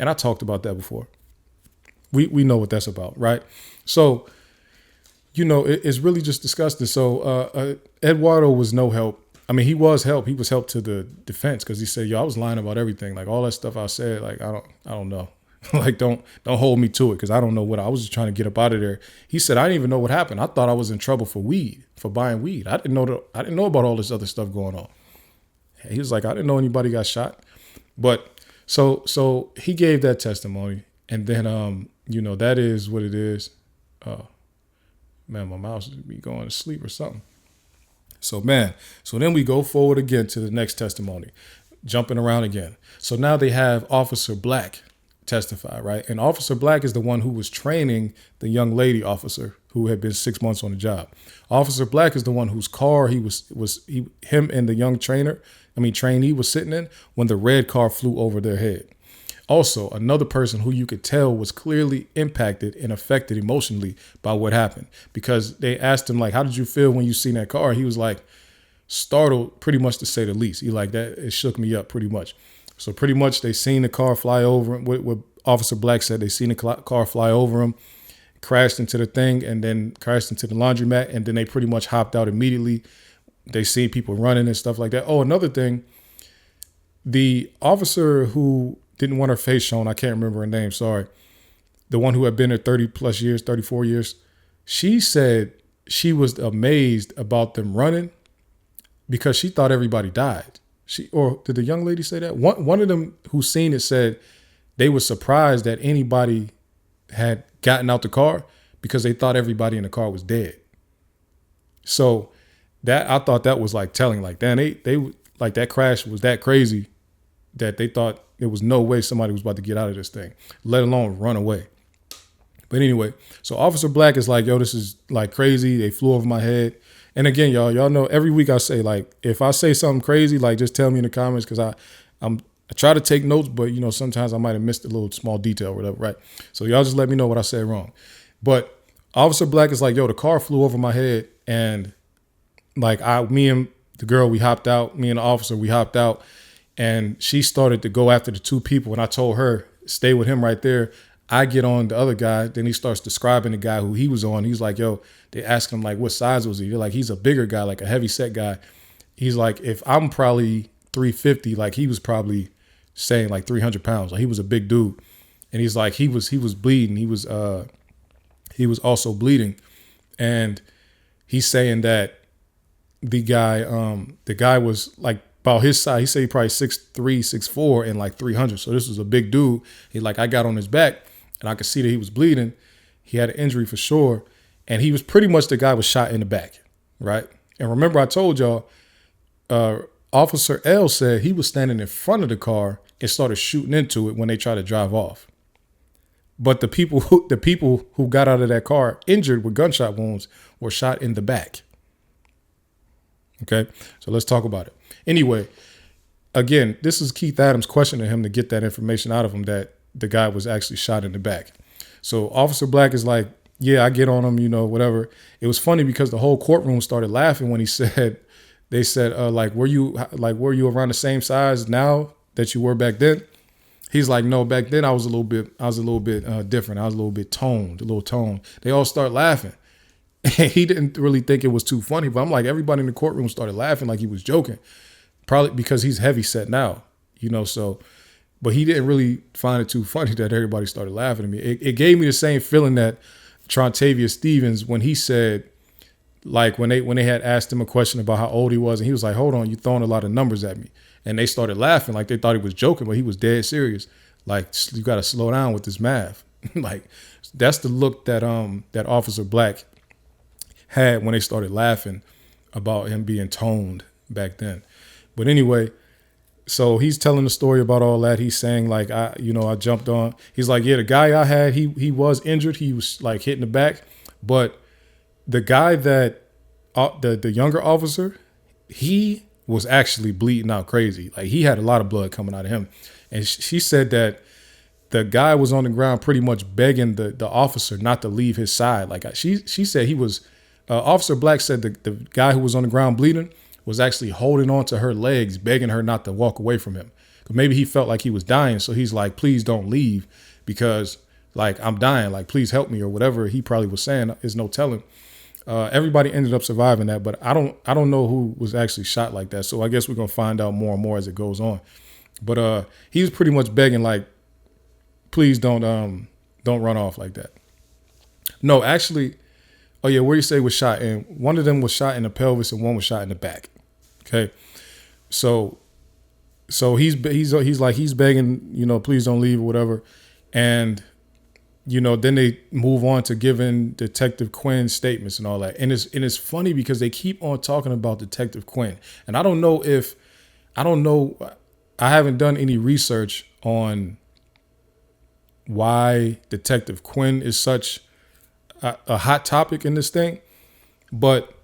And I talked about that before. We know what that's about, right? So, it's really just disgusting. So Eduardo was no help. I mean, he was help. He was help to the defense because he said, yo, I was lying about everything. Like all that stuff I said, like, I don't know. Like, don't hold me to it because I don't know what I was just trying to get up out of there. He said, I didn't even know what happened. I thought I was in trouble for buying weed. I didn't know about all this other stuff going on. He was like, I didn't know anybody got shot. But so he gave that testimony. And then, that is what it is. Man, my mouse would be going to sleep or something. So then we go forward again to the next testimony, jumping around again. So now they have Officer Black testify, right? And Officer Black is the one who was training the young lady officer who had been 6 months on the job. Officer Black is the one whose car him and the young trainee was sitting in when the red car flew over their head. Also, another person who you could tell was clearly impacted and affected emotionally by what happened, because they asked him, like, how did you feel when you seen that car? He was like, startled, pretty much to say the least. He like, that, it shook me up pretty much. So pretty much they seen the car fly over him. What Officer Black said, they seen the car fly over him, crashed into the thing, and then crashed into the laundromat, and then they pretty much hopped out immediately. They seen people running and stuff like that. Oh, another thing, the officer who didn't want her face shown, I can't remember her name, sorry. The one who had been there 30 plus years, 34 years. She said she was amazed about them running because she thought everybody died. Or did the young lady say that? One of them who seen it said they were surprised that anybody had gotten out the car because they thought everybody in the car was dead. So that, I thought that was like telling, like, damn, they like, that crash was that crazy that they thought there was no way somebody was about to get out of this thing, let alone run away. But anyway, so Officer Black is like, yo, this is like crazy. They flew over my head. And again, y'all know every week I say, like, if I say something crazy, like, just tell me in the comments, because I try to take notes, but, you know, sometimes I might have missed a little small detail or whatever, right? So y'all just let me know what I said wrong. But Officer Black is like, yo, the car flew over my head, and like, me and the girl, we hopped out. Me and the officer, we hopped out, and she started to go after the two people, and I told her, stay with him right there. I get on the other guy. Then he starts describing the guy who he was on. He's like, yo, they ask him, like, what size was he? You're like, he's a bigger guy, like a heavy set guy. He's like, if I'm probably 350, like, he was probably saying like 300 pounds. Like, he was a big dude. And he's like, he was bleeding. He was also bleeding. And he's saying that the guy was like about his size. He said he probably 6'3", 6'4", and like 300. So this was a big dude. He like, I got on his back and I could see that he was bleeding. He had an injury for sure. And he was pretty much, the guy was shot in the back, right? And remember, I told y'all, Officer L said he was standing in front of the car and started shooting into it when they tried to drive off. But the people who got out of that car injured with gunshot wounds were shot in the back. Okay, so let's talk about it. Anyway, again, this is Keith Adams questioning him to get that information out of him that the guy was actually shot in the back. So Officer Black is like, yeah, I get on him, you know, whatever. It was funny because the whole courtroom started laughing when he said, they said, were you around the same size now that you were back then? He's like, no, back then I was a little bit different. I was a little bit toned. They all start laughing. And he didn't really think it was too funny, but I'm like, everybody in the courtroom started laughing like he was joking, probably because he's heavy set now, you know, so, but he didn't really find it too funny that everybody started laughing at me. It gave me the same feeling that Trontavia Stevens, when he said, like, when they had asked him a question about how old he was, and he was like, hold on, you throwing a lot of numbers at me. And they started laughing like they thought he was joking, but he was dead serious. Like, you got to slow down with this math. Like, that's the look that that Officer Black had when they started laughing about him being toned back then. But anyway, so he's telling the story about all that. He's saying, like, I jumped on. He's like, yeah, the guy I had, he was injured. He was like hit in the back. But the guy that, the younger officer, he was actually bleeding out crazy. Like, he had a lot of blood coming out of him. And she said that the guy was on the ground pretty much begging the officer not to leave his side. Like, she said he was, Officer Black said the guy who was on the ground bleeding was actually holding on to her legs, begging her not to walk away from him. But maybe he felt like he was dying. So he's like, please don't leave because, like, I'm dying. Like, please help me, or whatever he probably was saying. There's no telling. Everybody ended up surviving that, but I don't know who was actually shot like that. So I guess we're going to find out more and more as it goes on. But he was pretty much begging, like, please don't run off like that. No, actually, oh yeah, where you say was shot in, one of them was shot in the pelvis and one was shot in the back. Okay. So he's begging, you know, please don't leave or whatever. And, you know, then they move on to giving Detective Quinn's statements and all that. And it's funny because they keep on talking about Detective Quinn. And I haven't done any research on why Detective Quinn is such a hot topic in this thing, but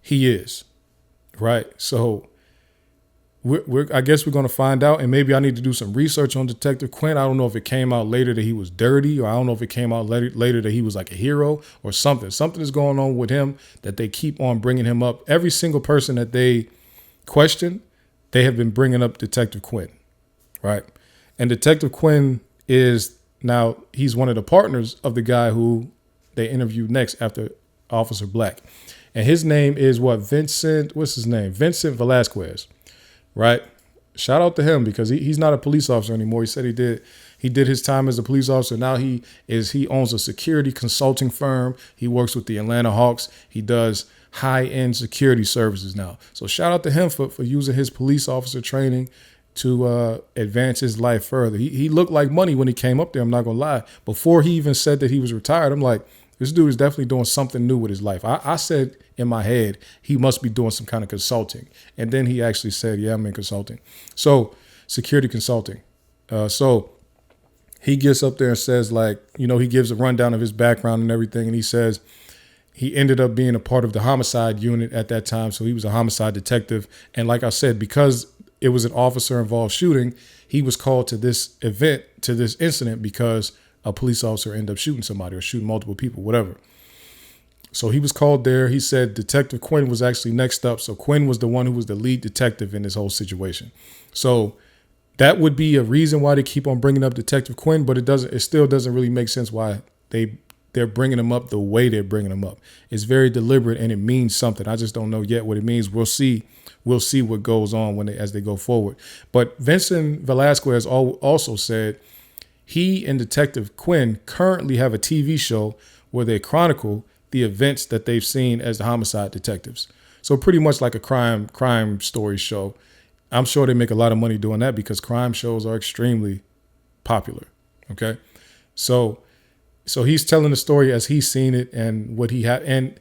he is, right? So I guess we're going to find out, and maybe I need to do some research on Detective Quinn. I don't know if it came out later that he was dirty, or I don't know if it came out later that he was like a hero or something. Something is going on with him that they keep on bringing him up. Every single person that they question, they have been bringing up Detective Quinn, right? And Detective Quinn is now, he's one of the partners of the guy who they interviewed next after Officer Black. And his name is Vincent Velasquez. Right. Shout out to him because he's not a police officer anymore. He said he did his time as a police officer. Now he owns a security consulting firm. He works with the Atlanta Hawks. He does high-end security services now. So shout out to him for using his police officer training to advance his life further. He looked like money when he came up there. I'm not going to lie. Before he even said that he was retired, I'm like, this dude is definitely doing something new with his life. I said in my head, he must be doing some kind of consulting. And then he actually said, yeah, I'm in consulting. So security consulting. So he gets up there and says, like, he gives a rundown of his background and everything. And he says he ended up being a part of the homicide unit at that time. So he was a homicide detective. And like I said, because it was an officer involved shooting, he was called to this event, to this incident, because a police officer ended up shooting somebody or shooting multiple people, whatever. So he was called there. He said Detective Quinn was actually next up. So Quinn was the one who was the lead detective in this whole situation. So that would be a reason why they keep on bringing up Detective Quinn, but it still doesn't really make sense why they're bringing him up the way they're bringing him up. It's very deliberate and it means something. I just don't know yet what it means. We'll see what goes on as they go forward. But Vincent Velasquez also said he and Detective Quinn currently have a TV show where they chronicle the events that they've seen as the homicide detectives. So pretty much like a crime story show. I'm sure they make a lot of money doing that because crime shows are extremely popular. Okay. So he's telling the story as he's seen it and what he had. And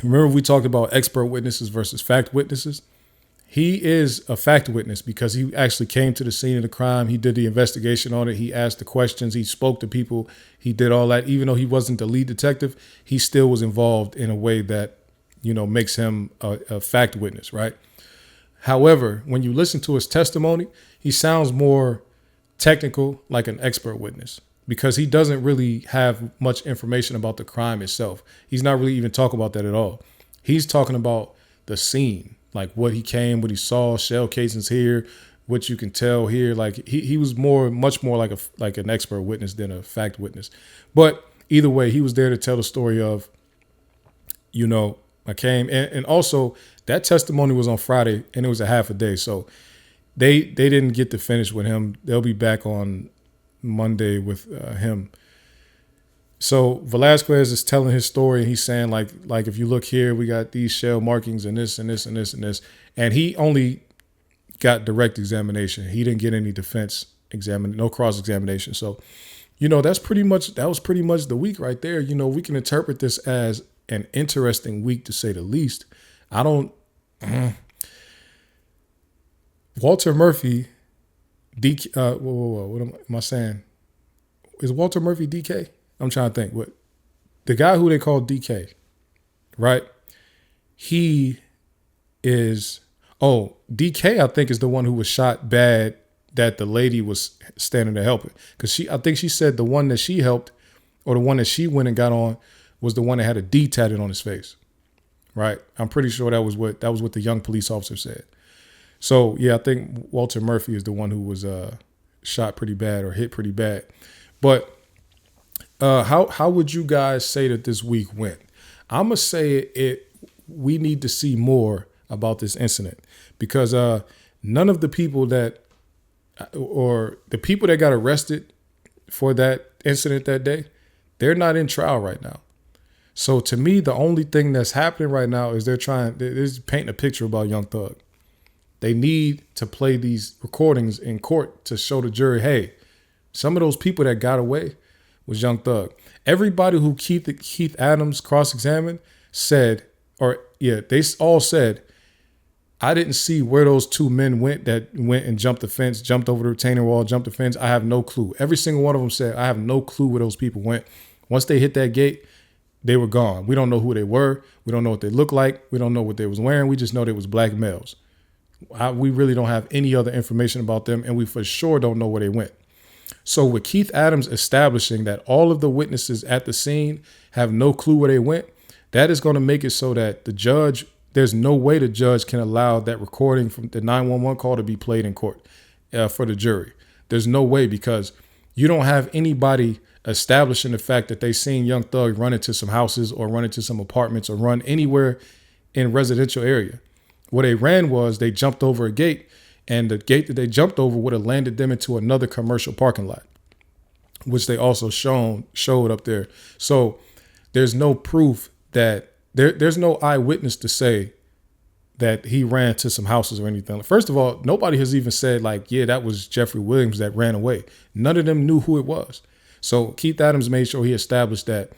remember we talked about expert witnesses versus fact witnesses. He is a fact witness because he actually came to the scene of the crime. He did the investigation on it. He asked the questions. He spoke to people. He did all that. Even though he wasn't the lead detective, he still was involved in a way that, makes him a fact witness, right? However, when you listen to his testimony, he sounds more technical, like an expert witness, because he doesn't really have much information about the crime itself. He's not really even talking about that at all. He's talking about the scene. Like what he saw, shell casings here, what you can tell here. Like he was much more like an expert witness than a fact witness. But either way, he was there to tell the story of, I came and also that testimony was on Friday and it was a half a day. So they didn't get to finish with him. They'll be back on Monday with him. So Velasquez is telling his story and he's saying like if you look here, we got these shell markings and this and this and this and this. And he only got direct examination. He didn't get any defense no cross examination. So, that was pretty much the week right there. We can interpret this as an interesting week to say the least. Walter Murphy, what am I saying? Is Walter Murphy DK? I'm trying to think. What the guy who they call DK, right? He is DK. I think is the one who was shot bad that the lady was standing there helping, because I think she said the one that she helped or the one that she went and got on was the one that had a D tatted on his face, right? I'm pretty sure that was what the young police officer said. So yeah, I think Walter Murphy is the one who was shot pretty bad or hit pretty bad, but. How would you guys say that this week went? I'm gonna say we need to see more about this incident because none of the people that got arrested for that incident that day, they're not in trial right now. So to me, the only thing that's happening right now is they're painting a picture about Young Thug. They need to play these recordings in court to show the jury, hey, some of those people that got away was Young Thug. Everybody who Keith Adams cross-examined they all said, I didn't see where those two men went that went and jumped the fence, jumped over the retaining wall, jumped the fence. I have no clue. Every single one of them said, I have no clue where those people went. Once they hit that gate, they were gone. We don't know who they were. We don't know what they looked like. We don't know what they was wearing. We just know they was black males. We really don't have any other information about them, and we for sure don't know where they went. So with Keith Adams establishing that all of the witnesses at the scene have no clue where they went, that is going to make it so that the judge, there's no way the judge can allow that recording from the 911 call to be played in court for the jury. There's no way, because you don't have anybody establishing the fact that they seen Young Thug run into some houses or run into some apartments or run anywhere in residential area. What they ran was they jumped over a gate, and the gate that they jumped over would have landed them into another commercial parking lot, which they also showed up there. So there's no proof that there's no eyewitness to say that he ran to some houses or anything. First of all, nobody has even said like, yeah, that was Jeffrey Williams that ran away. None of them knew who it was. So Keith Adams made sure he established that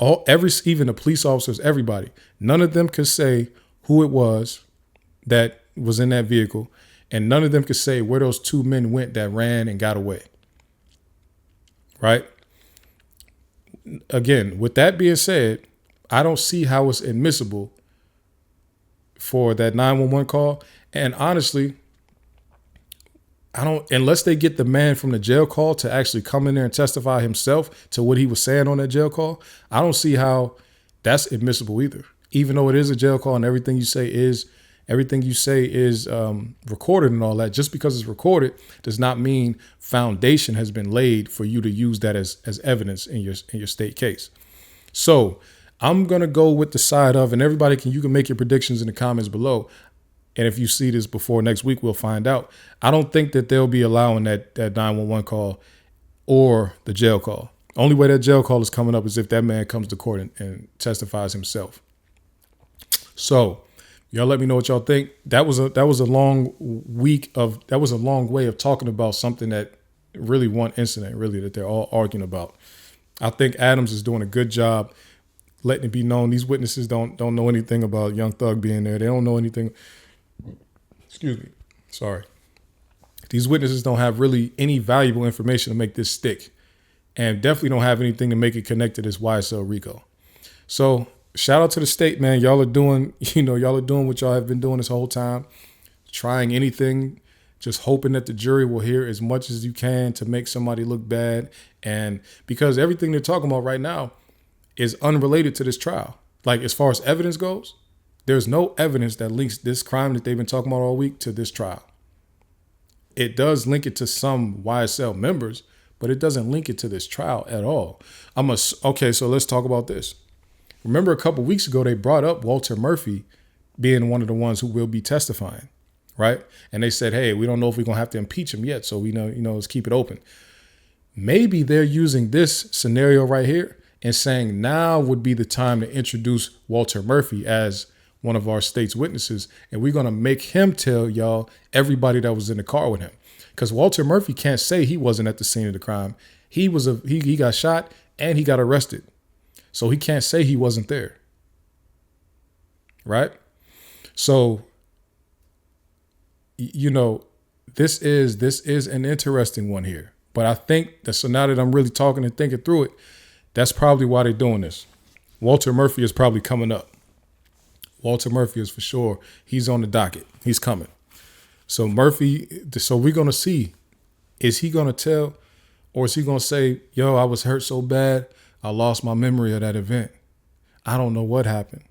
even the police officers, everybody, none of them could say who it was that was in that vehicle. And none of them could say where those two men went that ran and got away. Right? Again, with that being said, I don't see how it's admissible for that 911 call. And honestly, unless they get the man from the jail call to actually come in there and testify himself to what he was saying on that jail call, I don't see how that's admissible either. Even though it is a jail call and everything you say is recorded and all that, just because it's recorded does not mean foundation has been laid for you to use that as evidence in your state case. So I'm going to go with the side of, and you can make your predictions in the comments below. And if you see this before next week, we'll find out. I don't think that they'll be allowing that 911 call or the jail call. Only way that jail call is coming up is if that man comes to court and testifies himself. So y'all let me know what y'all think. That was a long way of talking about something that really one incident really that they're all arguing about. I think Adams is doing a good job letting it be known these witnesses don't know anything about Young Thug being there. They don't know anything. Excuse me. Sorry. These witnesses don't have really any valuable information to make this stick, and definitely don't have anything to make it connect to this YSL RICO. So shout out to the state, man. Y'all are doing what y'all have been doing this whole time, trying anything, just hoping that the jury will hear as much as you can to make somebody look bad. And because everything they're talking about right now is unrelated to this trial. Like, as far as evidence goes, there's no evidence that links this crime that they've been talking about all week to this trial. It does link it to some YSL members, but it doesn't link it to this trial at all. Okay, so let's talk about this. Remember a couple weeks ago, they brought up Walter Murphy being one of the ones who will be testifying, right? And they said, hey, we don't know if we're going to have to impeach him yet, so we know, let's keep it open. Maybe they're using this scenario right here and saying now would be the time to introduce Walter Murphy as one of our state's witnesses, and we're going to make him tell y'all everybody that was in the car with him. Because Walter Murphy can't say he wasn't at the scene of the crime. He got shot and he got arrested. So he can't say he wasn't there. Right? So, this is an interesting one here. But I think that, so now that I'm really talking and thinking through it, that's probably why they're doing this. Walter Murphy is probably coming up. Walter Murphy is for sure. He's on the docket. He's coming. So we're going to see, is he going to tell, or is he going to say, yo, I was hurt so bad, I lost my memory of that event. I don't know what happened.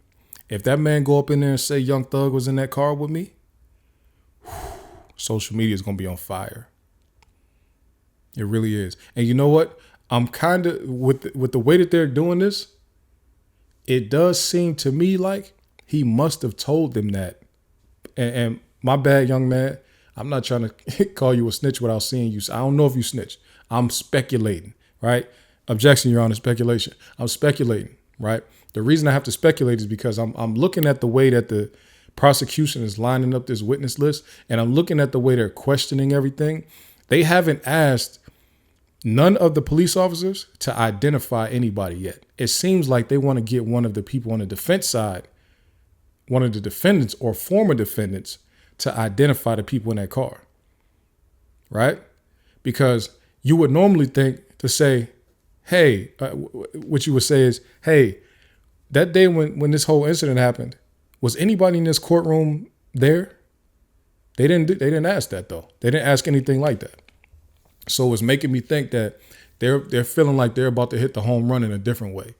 If that man go up in there and say Young Thug was in that car with me, social media is going to be on fire. It really is. And you know what? I'm kind of, with the way that they're doing this, it does seem to me like he must have told them that. And my bad, young man, I'm not trying to call you a snitch without seeing you. I don't know if you snitched. I'm speculating, right? Objection, Your Honor, speculation. I'm speculating, right? The reason I have to speculate is because I'm looking at the way that the prosecution is lining up this witness list, and I'm looking at the way they're questioning everything. They haven't asked none of the police officers to identify anybody yet. It seems like they want to get one of the people on the defense side, one of the defendants or former defendants, to identify the people in that car, right? Because you would normally think to say, hey, what you would say is, hey, that day when this whole incident happened, was anybody in this courtroom there? They didn't ask that though. They didn't ask anything like that. So it was making me think that they're feeling like they're about to hit the home run in a different way.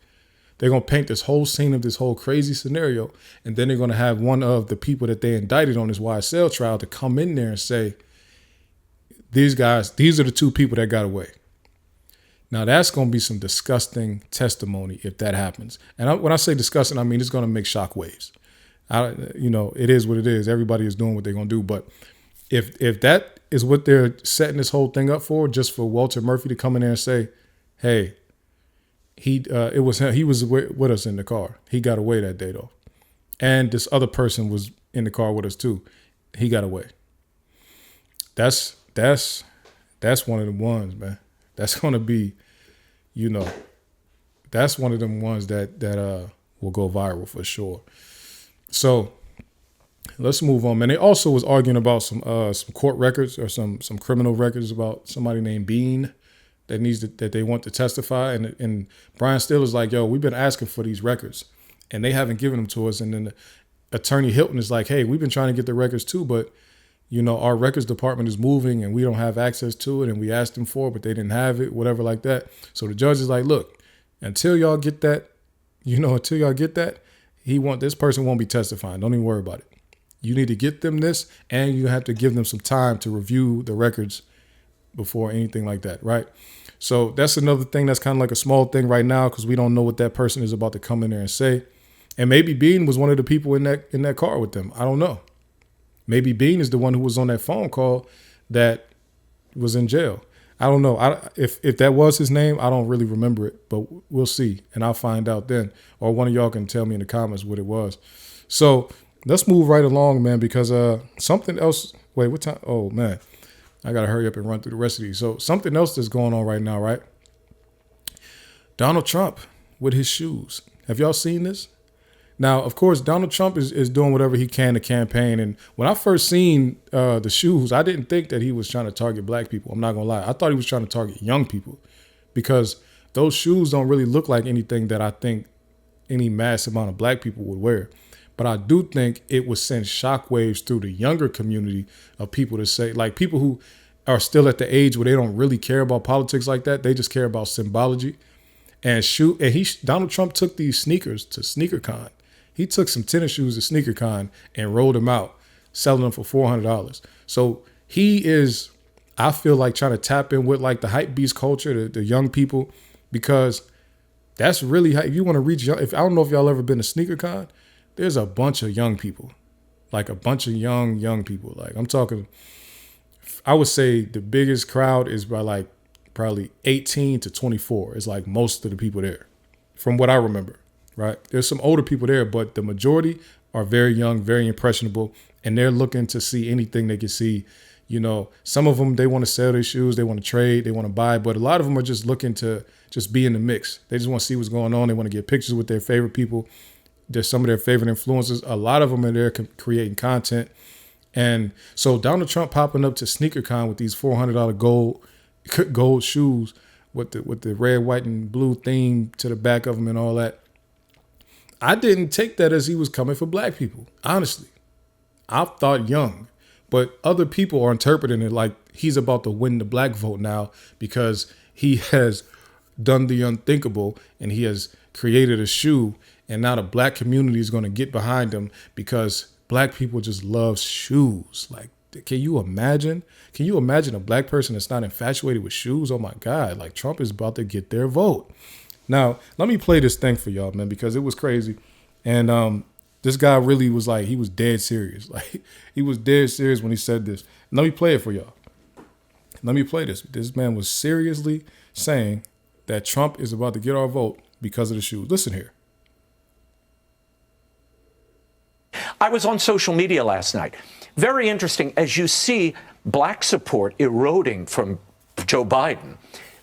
They're going to paint this whole scene of this whole crazy scenario, and then they're going to have one of the people that they indicted on this YSL trial to come in there and say, these are the two people that got away. Now, that's going to be some disgusting testimony if that happens. And when I say disgusting, I mean it's going to make shockwaves. It is what it is. Everybody is doing what they're going to do. But if that is what they're setting this whole thing up for, just for Walter Murphy to come in there and say, hey, he was with us in the car. He got away that day though. And this other person was in the car with us too. He got away. That's one of the ones, man. That's going to be, that's one of them ones that will go viral for sure. So let's move on, man. They also was arguing about some court records or some criminal records about somebody named Bean that they want to testify. And Brian Steele is like, yo, we've been asking for these records and they haven't given them to us. And then the attorney Hilton is like, hey, we've been trying to get the records too, but our records department is moving and we don't have access to it. And we asked them for it, but they didn't have it, whatever like that. So the judge is like, look, until y'all get that, this person won't be testifying. Don't even worry about it. You need to get them this, and you have to give them some time to review the records before anything like that, right? So that's another thing that's kind of like a small thing right now because we don't know what that person is about to come in there and say. And maybe Bean was one of the people in that car with them. I don't know. Maybe Bean is the one who was on that phone call that was in jail. I don't know. If that was his name, I don't really remember it, but we'll see. And I'll find out then. Or one of y'all can tell me in the comments what it was. So let's move right along, man, because something else. Wait, what time? Oh, man. I got to hurry up and run through the rest of these. So something else that's going on right now, right? Donald Trump with his shoes. Have y'all seen this? Now, of course, Donald Trump is doing whatever he can to campaign. And when I first seen the shoes, I didn't think that he was trying to target black people. I'm not going to lie. I thought he was trying to target young people because those shoes don't really look like anything that I think any mass amount of black people would wear. But I do think it would send shockwaves through the younger community of people to say, like people who are still at the age where they don't really care about politics like that. They just care about symbology. And Donald Trump took these sneakers to SneakerCon. He took some tennis shoes to SneakerCon and rolled them out, selling them for $400. So he is, I feel like, trying to tap in with like the hype beast culture, the young people, because that's really how, if you want to reach young, I don't know if y'all ever been to SneakerCon, there's a bunch of young people, like a bunch of young people. Like I'm talking, I would say the biggest crowd is by like probably 18 to 24 is like most of the people there from what I remember. Right. There's some older people there, but the majority are very young, very impressionable, and they're looking to see anything they can see. Some of them, they want to sell their shoes, they want to trade, they want to buy, but a lot of them are just looking to just be in the mix. They just want to see what's going on. They want to get pictures with their favorite people. There's some of their favorite influencers. A lot of them are there creating content. And so Donald Trump popping up to SneakerCon with these $400 gold shoes with the red, white, and blue theme to the back of them and all that. I didn't take that as he was coming for black people. Honestly, I thought young, but other people are interpreting it like he's about to win the black vote now because he has done the unthinkable and he has created a shoe, and now the black community is going to get behind him because black people just love shoes. Like, can you imagine? Can you imagine a black person that's not infatuated with shoes? Oh my God, like Trump is about to get their vote. Now, let me play this thing for y'all, man, because it was crazy. And this guy really was like, he was dead serious. Like, he was dead serious when he said this. Let me play it for y'all. Let me play this. This man was seriously saying that Trump is about to get our vote because of the shoes. Listen here. I was on social media last night. Very interesting. As you see black support eroding from Joe Biden,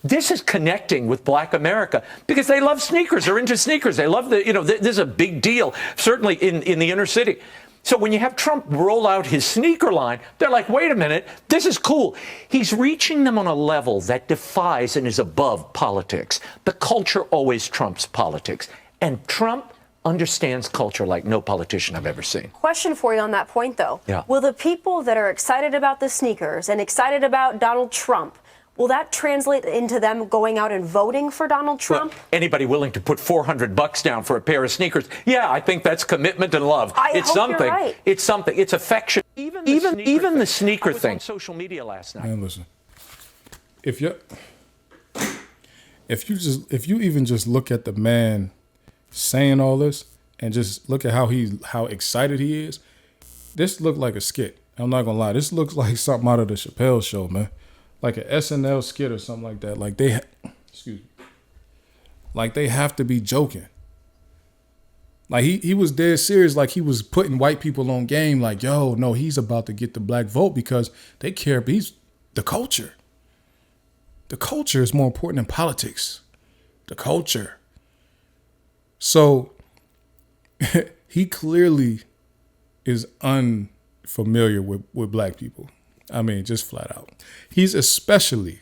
this is connecting with black America because they love sneakers. They're into sneakers. They love this is a big deal, certainly in the inner city. So when you have Trump roll out his sneaker line, they're like, wait a minute, this is cool. He's reaching them on a level that defies and is above politics. The culture always trumps politics. And Trump understands culture like no politician I've ever seen. Question for you on that point, though. Yeah. Will the people that are excited about the sneakers and excited about Donald Trump, will that translate into them going out and voting for Donald Trump? Well, anybody willing to put $400 down for a pair of sneakers? Yeah, I think that's commitment and love. I hope you're right. It's something. It's affection. Even the sneaker thing. I was on social media last night. Man, listen. If you even just look at the man saying all this and just look at how excited he is, this looked like a skit. I'm not gonna lie. This looks like something out of the Chappelle Show, man. Like an SNL skit or something like that. Like they have to be joking. Like he was dead serious. Like he was putting white people on game. Like, yo, no, he's about to get the black vote because they care. He's the culture. The culture is more important than politics. The culture. So he clearly is unfamiliar with black people. I mean, just flat out. He's especially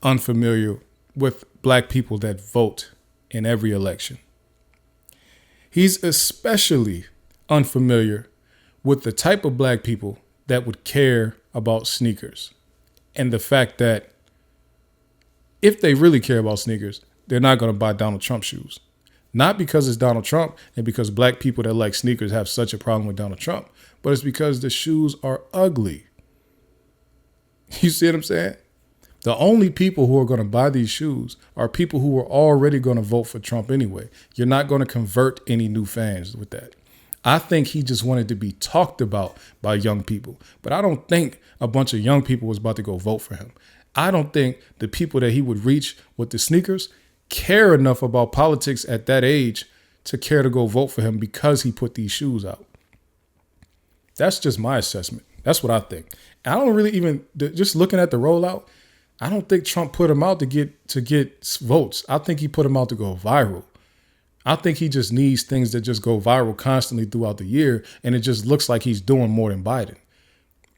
unfamiliar with black people that vote in every election. He's especially unfamiliar with the type of black people that would care about sneakers and the fact that if they really care about sneakers, they're not going to buy Donald Trump shoes. Not because it's Donald Trump and because black people that like sneakers have such a problem with Donald Trump, but it's because the shoes are ugly. You see what I'm saying? The only people who are going to buy these shoes are people who are already going to vote for Trump anyway. You're not going to convert any new fans with that. I think he just wanted to be talked about by young people. But I don't think a bunch of young people was about to go vote for him. I don't think the people that he would reach with the sneakers care enough about politics at that age to care to go vote for him because he put these shoes out. That's just my assessment. That's what I think. I don't really even, just looking at the rollout, I don't think Trump put him out to get votes. I think he put him out to go viral. I think he just needs things that just go viral constantly throughout the year, and it just looks like he's doing more than Biden,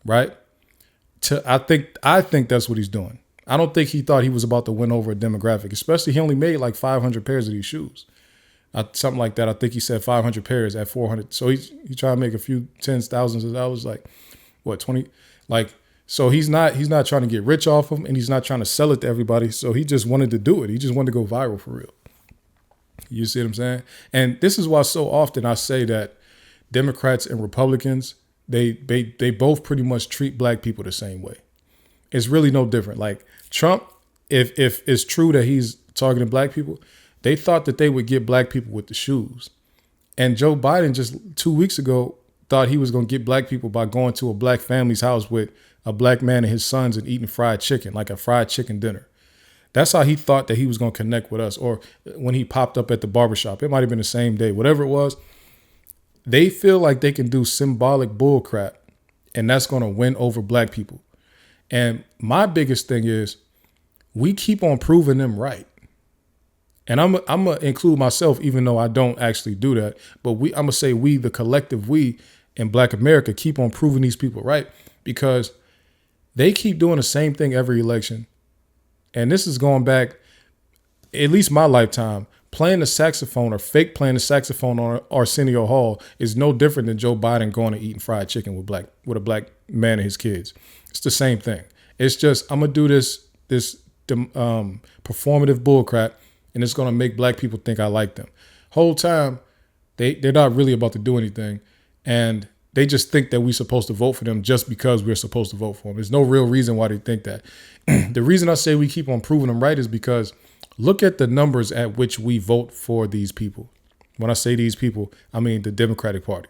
right? I think that's what he's doing. I don't think he thought he was about to win over a demographic, especially he only made like 500 pairs of these shoes. Something like that. I think he said 500 pairs at 400. So he tried to make a few tens, thousands of dollars, like what, 20? Like, so he's not trying to get rich off them, and he's not trying to sell it to everybody. So he just wanted to do it. He just wanted to go viral for real. You see what I'm saying? And this is why so often I say that Democrats and Republicans, they both pretty much treat black people the same way. It's really no different. Like Trump, if it's true that he's targeting black people, they thought that they would get black people with the shoes. And Joe Biden just 2 weeks ago thought he was going to get black people by going to a black family's house with a black man and his sons and eating fried chicken, like a fried chicken dinner. That's how he thought that he was going to connect with us. Or when he popped up at the barbershop, it might have been the same day, whatever it was. They feel like they can do symbolic bull crap, and that's going to win over black people. And my biggest thing is we keep on proving them right. And I'm going to include myself, even though I don't actually do that. But I'm going to say we, the collective we in Black America, keep on proving these people right because they keep doing the same thing every election. And this is going back, at least my lifetime, playing the saxophone or fake playing the saxophone on Arsenio Hall is no different than Joe Biden going and eating fried chicken with a black man and his kids. It's the same thing. It's just, I'm going to do this performative bullcrap, and it's going to make black people think I like them. Whole time, they're not really about to do anything, and they just think that we're supposed to vote for them just because we're supposed to vote for them. There's no real reason why they think that. The reason I say we keep on proving them right is because look at the numbers at which we vote for these people. When I say these people, I mean the Democratic Party.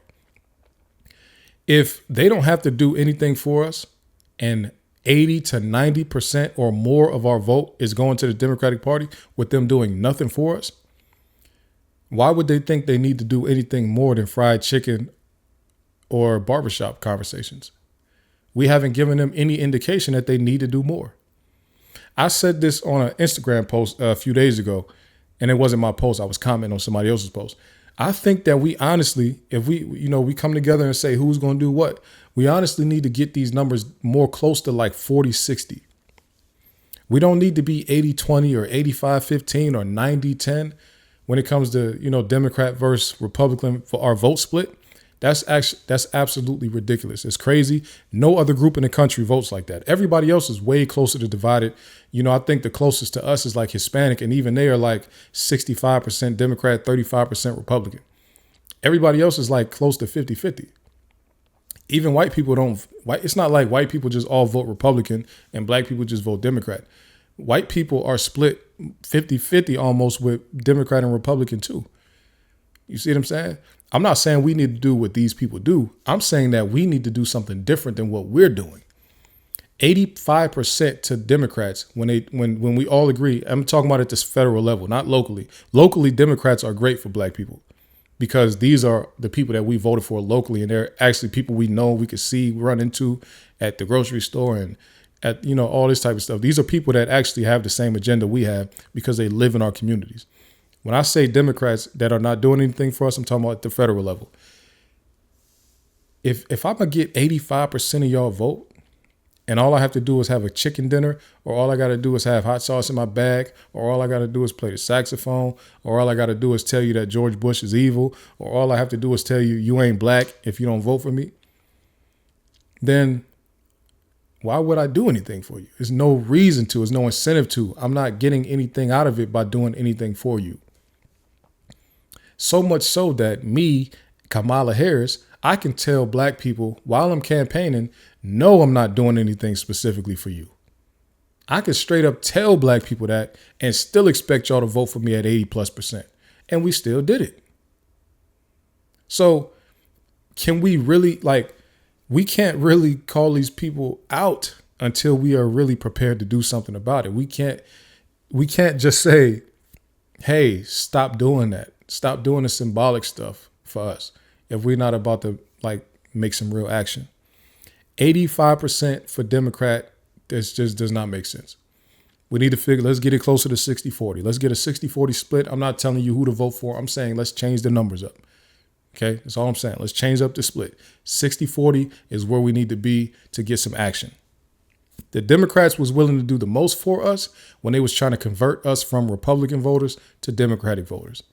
If they don't have to do anything for us and 80 to 90% or more of our vote is going to the Democratic Party with them doing nothing for us, why would they think they need to do anything more than fried chicken or barbershop conversations? We haven't given them any indication that they need to do more. I said this on an Instagram post a few days ago, and it wasn't my post. I was commenting on somebody else's post. I think that we honestly, if we come together and say who's going to do what, we honestly need to get these numbers more close to like 40-60. We don't need to be 80-20 or 85-15 or 90-10 when it comes to, Democrat versus Republican for our vote split. That's absolutely ridiculous. It's crazy. No other group in the country votes like that. Everybody else is way closer to divided. I think the closest to us is like Hispanic, and even they are like 65% Democrat, 35% Republican. Everybody else is like close to 50-50. Even white people don't. It's not like white people just all vote Republican and black people just vote Democrat. White people are split 50-50 almost with Democrat and Republican too. You see what I'm saying? I'm not saying we need to do what these people do. I'm saying that we need to do something different than what we're doing. 85% to Democrats when we all agree. I'm talking about at this federal level, not locally. Locally, Democrats are great for black people because these are the people that we voted for locally, and they're actually people we know, we could see, run into at the grocery store and at all this type of stuff. These are people that actually have the same agenda we have because they live in our communities. When I say Democrats that are not doing anything for us, I'm talking about at the federal level. If I'm going to get 85% of y'all vote and all I have to do is have a chicken dinner, or all I got to do is have hot sauce in my bag, or all I got to do is play the saxophone, or all I got to do is tell you that George Bush is evil, or all I have to do is tell you you ain't black if you don't vote for me, then why would I do anything for you? There's no reason to. There's no incentive to. I'm not getting anything out of it by doing anything for you. So much so that me, Kamala Harris, I can tell black people while I'm campaigning, no, I'm not doing anything specifically for you. I can straight up tell black people that and still expect y'all to vote for me at 80+%. And we still did it. So can we really, we can't really call these people out until we are really prepared to do something about it. We can't just say, hey, stop doing that. Stop doing the symbolic stuff for us if we're not about to make some real action. 85% for Democrat, this just does not make sense. We need to figure, let's get it closer to 60-40. Let's get a 60-40 split. I'm not telling you who to vote for. I'm saying let's change the numbers up. Okay, that's all I'm saying. Let's change up the split. 60-40 is where we need to be to get some action. The Democrats was willing to do the most for us when they was trying to convert us from Republican voters to Democratic voters.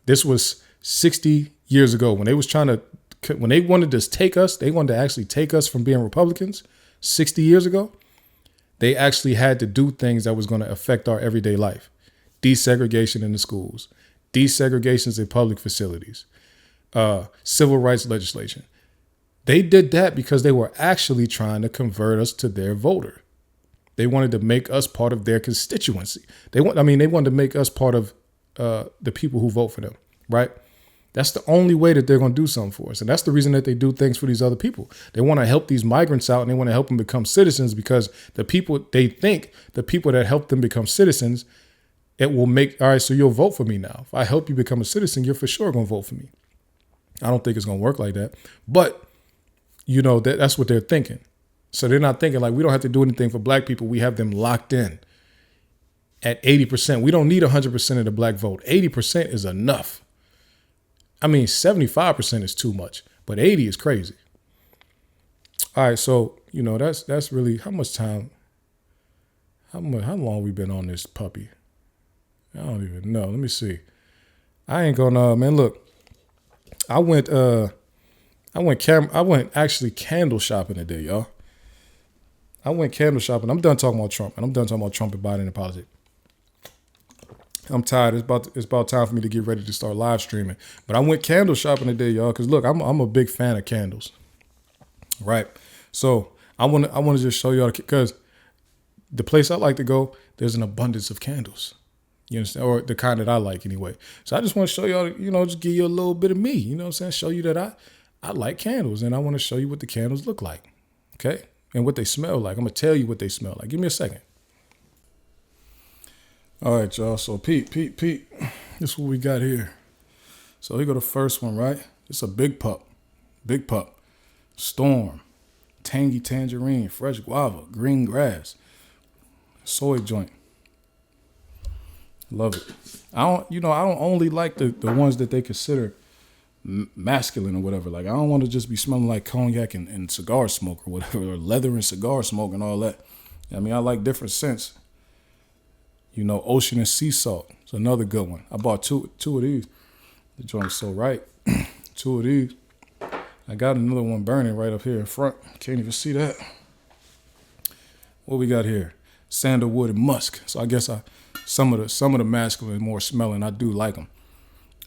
This was 60 years ago when they wanted to take us, they wanted to actually take us from being Republicans 60 years ago. They actually had to do things that was going to affect our everyday life. Desegregation in the schools, desegregations in public facilities, civil rights legislation. They did that because they were actually trying to convert us to their voter. They wanted to make us part of their constituency. They wanted to make us part of the people who vote for them, right? That's the only way that they're going to do something for us. And that's the reason that they do things for these other people. They want to help these migrants out and they want to help them become citizens because they think the people that help them become citizens, it will make, all right, so you'll vote for me now. If I help you become a citizen, you're for sure going to vote for me. I don't think it's going to work like that. But, that's what they're thinking. So they're not thinking we don't have to do anything for black people. We have them locked in at 80%. We don't need 100% of the black vote. 80% is enough. 75% is too much, but 80 is crazy. All right, so that's really how much time. How long we been on this puppy? I don't even know. Let me see. I ain't gonna man. Look, I went actually candle shopping today, y'all. I went candle shopping. I'm done talking about Trump, and I'm done talking about Trump and Biden and politics. I'm tired. It's about time for me to get ready to start live streaming. But I went candle shopping today, y'all, because look, I'm a big fan of candles. Right. So I want to just show y'all, because the place I like to go, there's an abundance of candles. You understand? Or the kind that I like anyway. So I just want to show y'all, just give you a little bit of me. You know what I'm saying? Show you that I like candles, and I want to show you what the candles look like. Okay? And what they smell like. I'm going to tell you what they smell like. Give me a second. All right, y'all. So Pete. This is what we got here. So here go the first one, right? It's a big pup. Storm. Tangy tangerine. Fresh guava. Green grass. Soy joint. Love it. I don't only like the ones that they consider masculine or whatever. Like, I don't want to just be smelling like cognac and cigar smoke or whatever, or leather and cigar smoke and all that. I mean, I like different scents. You know, ocean and sea salt. It's another good one. I bought two of these. The joint's so right. 2 of these. I got another one burning right up here in front. Can't even see that. What we got here? Sandalwood and musk. So I guess some of the masculine more smelling. I do like them.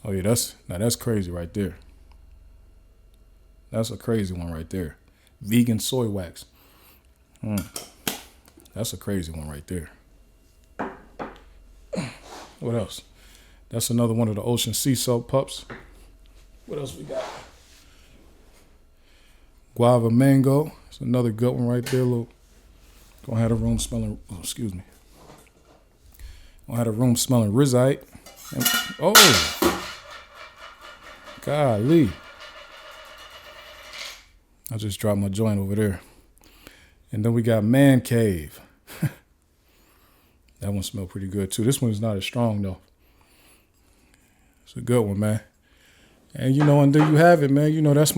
Oh yeah, that's crazy right there. That's a crazy one right there. Vegan soy wax. That's a crazy one right there. What else? That's another one of the ocean sea salt pups. What else we got? Guava mango. It's another good one right there. Gonna have the room smelling. Oh, excuse me. Gonna have the room smelling rizite. Oh, golly! I just dropped my joint over there. And then we got Man Cave. That one smelled pretty good too. This one is not as strong though. It's a good one, man. And and there you have it, man. That's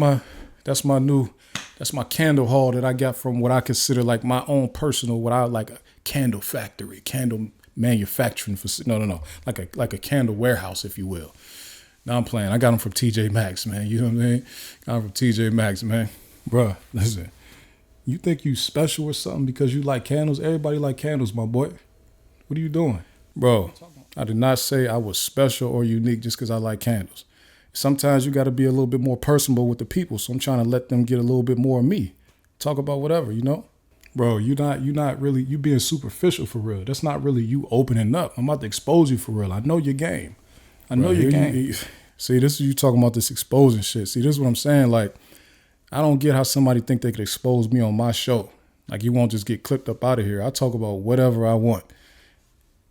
my candle haul that I got from what I consider like my own personal, what I like a candle factory, candle manufacturing no, like a candle warehouse, if you will. Now I'm playing. I got them from TJ Maxx, man. You know what I mean? Got them from TJ Maxx, man. Bruh, listen. You think you special or something because you like candles? Everybody like candles, my boy. What are you doing? Bro, I did not say I was special or unique just because I like candles. Sometimes you got to be a little bit more personable with the people, so I'm trying to let them get a little bit more of me. Talk about whatever, Bro, you being superficial for real. That's not really you opening up. I'm about to expose you for real. I know your game. I know your game. See, this is you talking about this exposing shit. See, this is what I'm saying. Like, I don't get how somebody think they could expose me on my show. Like, you won't just get clipped up out of here. I talk about whatever I want.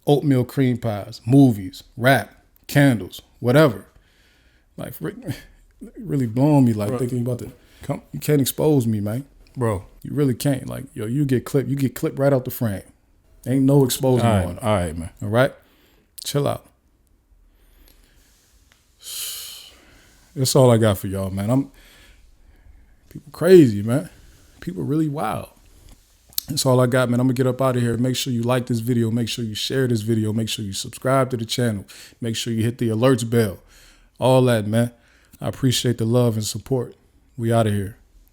Oatmeal cream pies, movies, rap, candles, whatever. Like, really blowing me, like, bro, thinking about you can't expose me, man. Bro, you really can't. Like, yo, you get clipped right out the frame. Ain't no exposing on it. All right, man. All right? Chill out. That's all I got for y'all, man. People crazy, man. People really wild. That's all I got, man. I'm going to get up out of here. Make sure you like this video. Make sure you share this video. Make sure you subscribe to the channel. Make sure you hit the alerts bell. All that, man. I appreciate the love and support. We out of here.